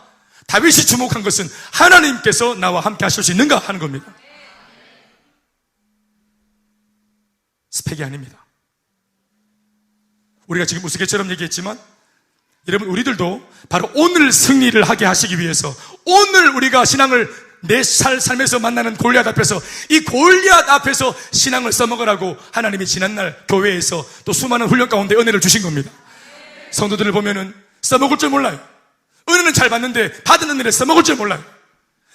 Speaker 1: 다윗이 주목한 것은 하나님께서 나와 함께 하실 수 있는가 하는 겁니다. 스펙이 아닙니다. 우리가 지금 우스갯처럼 얘기했지만 여러분 우리들도 바로 오늘 승리를 하게 하시기 위해서 오늘 우리가 신앙을 내 삶에서 만나는 골리앗 앞에서 이 골리앗 앞에서 신앙을 써먹으라고 하나님이 지난날 교회에서 또 수많은 훈련 가운데 은혜를 주신 겁니다. 성도들을 보면은 써먹을 줄 몰라요. 은혜는 잘 받는데 받은 은혜를 써먹을 줄 몰라요.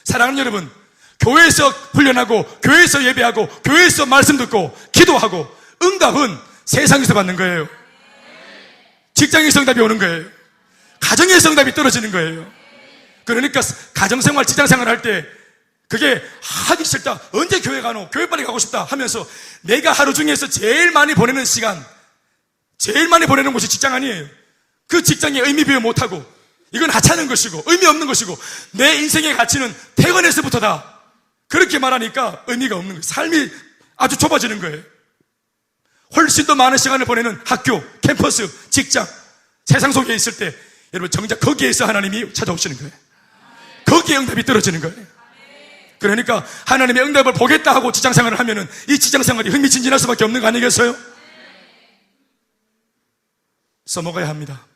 Speaker 1: 사랑하는 여러분, 교회에서 훈련하고 교회에서 예배하고 교회에서 말씀 듣고 기도하고 응답은 세상에서 받는 거예요. 직장에서 응답이 오는 거예요. 가정에서 응답이 떨어지는 거예요. 그러니까 가정생활, 직장생활 할 때 그게 하기 싫다. 언제 교회 가노? 교회 빨리 가고 싶다 하면서 내가 하루 중에서 제일 많이 보내는 시간, 제일 많이 보내는 곳이 직장 아니에요. 그 직장에 의미 부여 못하고 이건 하찮은 것이고 의미 없는 것이고 내 인생의 가치는 퇴근에서부터다. 그렇게 말하니까 의미가 없는 거예요. 삶이 아주 좁아지는 거예요. 훨씬 더 많은 시간을 보내는 학교, 캠퍼스, 직장, 세상 속에 있을 때 여러분 정작 거기에서 하나님이 찾아오시는 거예요. 거기에 응답이 떨어지는 거예요. 그러니까 하나님의 응답을 보겠다 하고 직장생활을 하면은 이 직장생활이 흥미진진할 수밖에 없는 거 아니겠어요? 써먹어야 합니다.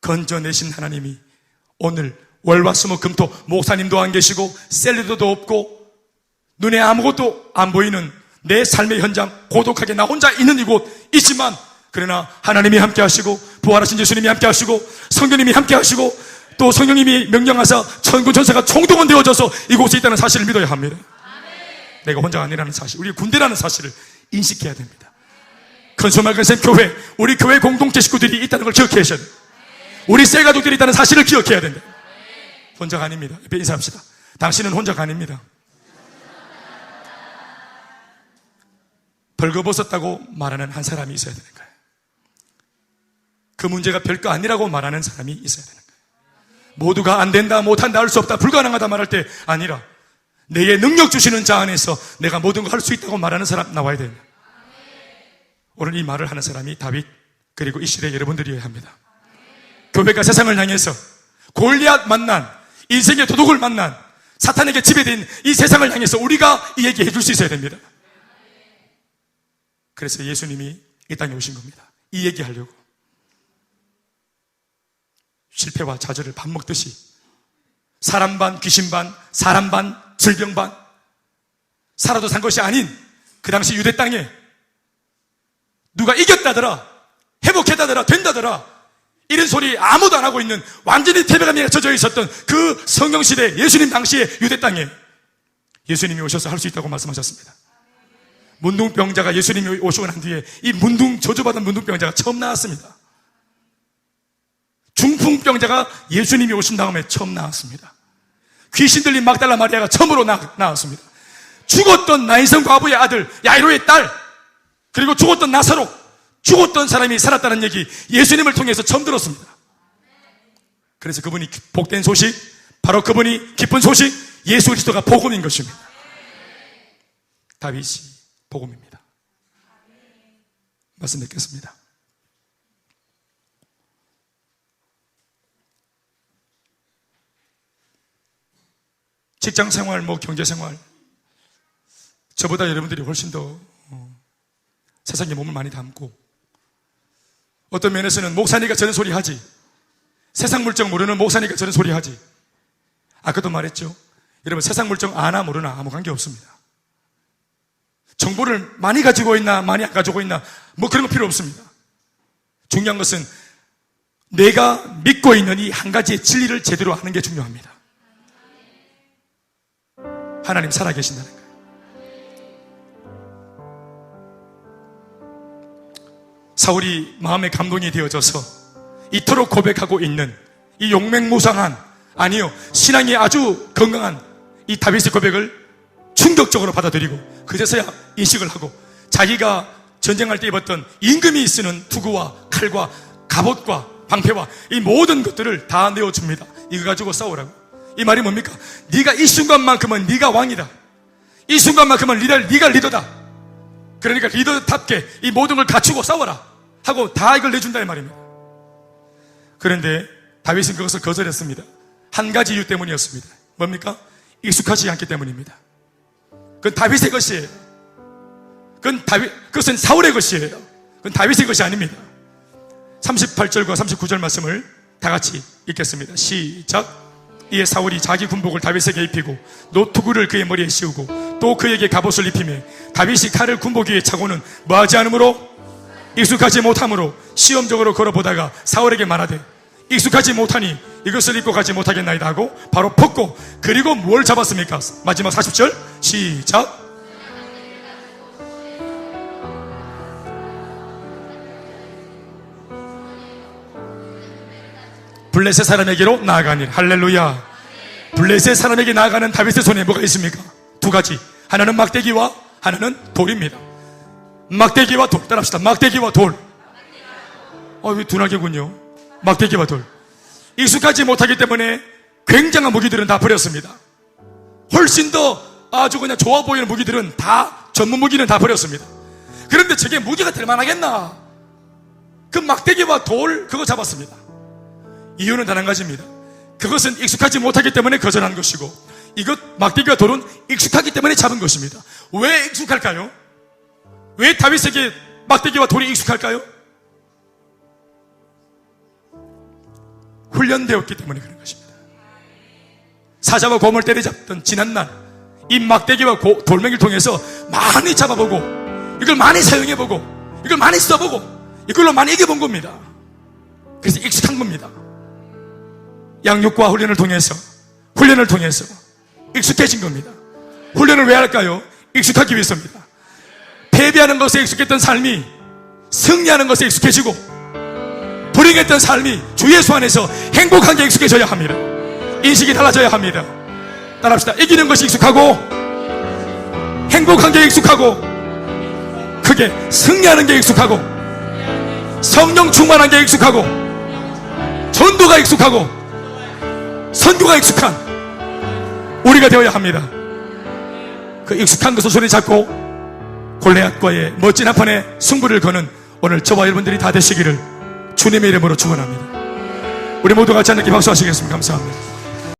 Speaker 1: 건져내신 하나님이 오늘 월화수목금토 목사님도 안 계시고 셀리더도 없고 눈에 아무것도 안 보이는 내 삶의 현장 고독하게 나 혼자 있는 이곳 있지만 그러나 하나님이 함께 하시고 부활하신 예수님이 함께 하시고 성령님이 함께 하시고 또 성령님이 명령하사 천군 천사가 총동원 되어져서 이곳에 있다는 사실을 믿어야 합니다. 내가 혼자가 아니라는 사실, 우리 군대라는 사실을 인식해야 됩니다. 컨소말건센 교회, 우리 교회 공동체 식구들이 있다는 걸 기억해야 돼요. 우리 새 가족들이 있다는 사실을 기억해야 된다. 혼자가 아닙니다. 옆에 인사합시다. 당신은 혼자가 아닙니다. 벌거벗었다고 말하는 한 사람이 있어야 되는 거예요. 그 문제가 별거 아니라고 말하는 사람이 있어야 되는 거예요. 모두가 안 된다, 못한다, 할 수 없다, 불가능하다 말할 때 아니라 내게 능력 주시는 자 안에서 내가 모든 걸 할 수 있다고 말하는 사람 나와야 됩니다. 오늘 이 말을 하는 사람이 다윗 그리고 이 시대 여러분들이어야 합니다. 교회가 세상을 향해서 골리앗 만난 인생의 도둑을 만난 사탄에게 지배된 이 세상을 향해서 우리가 이 얘기 해줄 수 있어야 됩니다. 그래서 예수님이 이 땅에 오신 겁니다. 이 얘기하려고. 실패와 좌절을 밥 먹듯이 사람 반 귀신 반 사람 반 질병 반 살아도 산 것이 아닌 그 당시 유대 땅에 누가 이겼다더라 회복했다더라 된다더라 이런 소리 아무도 안 하고 있는 완전히 패배감에 젖어 있었던 그 성경시대 예수님 당시의 유대 땅에 예수님이 오셔서 할 수 있다고 말씀하셨습니다. 문둥병자가 예수님이 오시고 난 뒤에 이 저주받은 문둥병자가 처음 나왔습니다. 중풍병자가 예수님이 오신 다음에 처음 나왔습니다. 귀신 들린 막달라 마리아가 처음으로 나왔습니다. 죽었던 나인성 과부의 아들 야이로의 딸 그리고 죽었던 나사로 죽었던 사람이 살았다는 얘기 예수님을 통해서 처음 들었습니다. 그래서 그분이 복된 소식 바로 그분이 기쁜 소식 예수 그리스도가 복음인 것입니다. 다윗이 복음입니다. 말씀 뵙겠습니다. 직장생활, 경제생활 저보다 여러분들이 훨씬 더 세상에 몸을 많이 담고, 어떤 면에서는 목사니까 저런 소리 하지, 세상 물정 모르는 목사니까 저런 소리 하지. 아까도 말했죠. 여러분, 세상 물정 아나 모르나 아무 관계 없습니다. 정보를 많이 가지고 있나 많이 안 가지고 있나 뭐 그런 거 필요 없습니다. 중요한 것은 내가 믿고 있는 이 한 가지의 진리를 제대로 아는 게 중요합니다. 하나님 살아계신다는 거예요. 사울이 마음에 감동이 되어져서 이토록 고백하고 있는 이 용맹무상한, 아니요, 신앙이 아주 건강한 이 다윗의 고백을 충격적으로 받아들이고 그제서야 인식을 하고 자기가 전쟁할 때 입었던 임금이 쓰는 투구와 칼과 갑옷과 방패와 이 모든 것들을 다 내어줍니다. 이거 가지고 싸우라고. 이 말이 뭡니까? 네가 이 순간만큼은 네가 왕이다. 이 순간만큼은 네가 리더다. 그러니까 리더답게 이 모든 걸 갖추고 싸워라 하고 다 이걸 내준다 이 말입니다. 그런데 다윗은 그것을 거절했습니다. 한 가지 이유 때문이었습니다. 뭡니까? 익숙하지 않기 때문입니다. 그건 다윗의 것이에요. 그것은 사울의 것이에요. 그건 다윗의 것이 아닙니다. 38절과 39절 말씀을 다 같이 읽겠습니다. 시작. 이에 사울이 자기 군복을 다윗에게 입히고 노투구를 그의 머리에 씌우고 또 그에게 갑옷을 입히며 다윗이 칼을 군복 위에 차고는 뭐하지 않으므로 익숙하지 못함으로 시험적으로 걸어보다가 사울에게 말하되 익숙하지 못하니 이것을 입고 가지 못하겠나이다 하고 바로 벗고 그리고 뭘 잡았습니까? 마지막 40절 시작. 블레셋 사람에게로 나아가니. 할렐루야. 블레셋 사람에게 나아가는 다윗의 손에 뭐가 있습니까? 두 가지. 하나는 막대기와 하나는 돌입니다. 막대기와 돌. 따라합시다. 막대기와 돌. 둔하게군요. 막대기와 돌. 익숙하지 못하기 때문에 굉장한 무기들은 다 버렸습니다. 훨씬 더 아주 그냥 좋아 보이는 무기들은 다, 전문 무기는 다 버렸습니다. 그런데 저게 무기가 될 만하겠나? 그 막대기와 돌 그거 잡았습니다. 이유는 단 한 가지입니다. 그것은 익숙하지 못하기 때문에 거절한 것이고 이것 막대기와 돌은 익숙하기 때문에 잡은 것입니다. 왜 익숙할까요? 왜 다윗에게 막대기와 돌이 익숙할까요? 훈련되었기 때문에 그런 것입니다. 사자와 곰을 때려잡던 지난날 이 막대기와 돌멩이를 통해서 많이 잡아보고 이걸 많이 사용해보고 이걸 많이 써보고 이걸로 많이 이겨본 겁니다. 그래서 익숙한 겁니다. 양육과 훈련을 통해서 익숙해진 겁니다. 훈련을 왜 할까요? 익숙하기 위해서입니다. 패배하는 것에 익숙했던 삶이 승리하는 것에 익숙해지고 불행했던 삶이 주 예수 안에서 행복한 게 익숙해져야 합니다. 인식이 달라져야 합니다. 따라합시다. 이기는 것이 익숙하고 행복한 게 익숙하고 크게 승리하는 게 익숙하고 성령 충만한 게 익숙하고 전도가 익숙하고 선교가 익숙한 우리가 되어야 합니다. 그 익숙한 것을 손에 잡고 골리앗과의 멋진 한판에 승부를 거는 오늘 저와 여러분들이 다 되시기를 주님의 이름으로 축원합니다. 우리 모두 같이 함께 박수하시겠습니다. 감사합니다.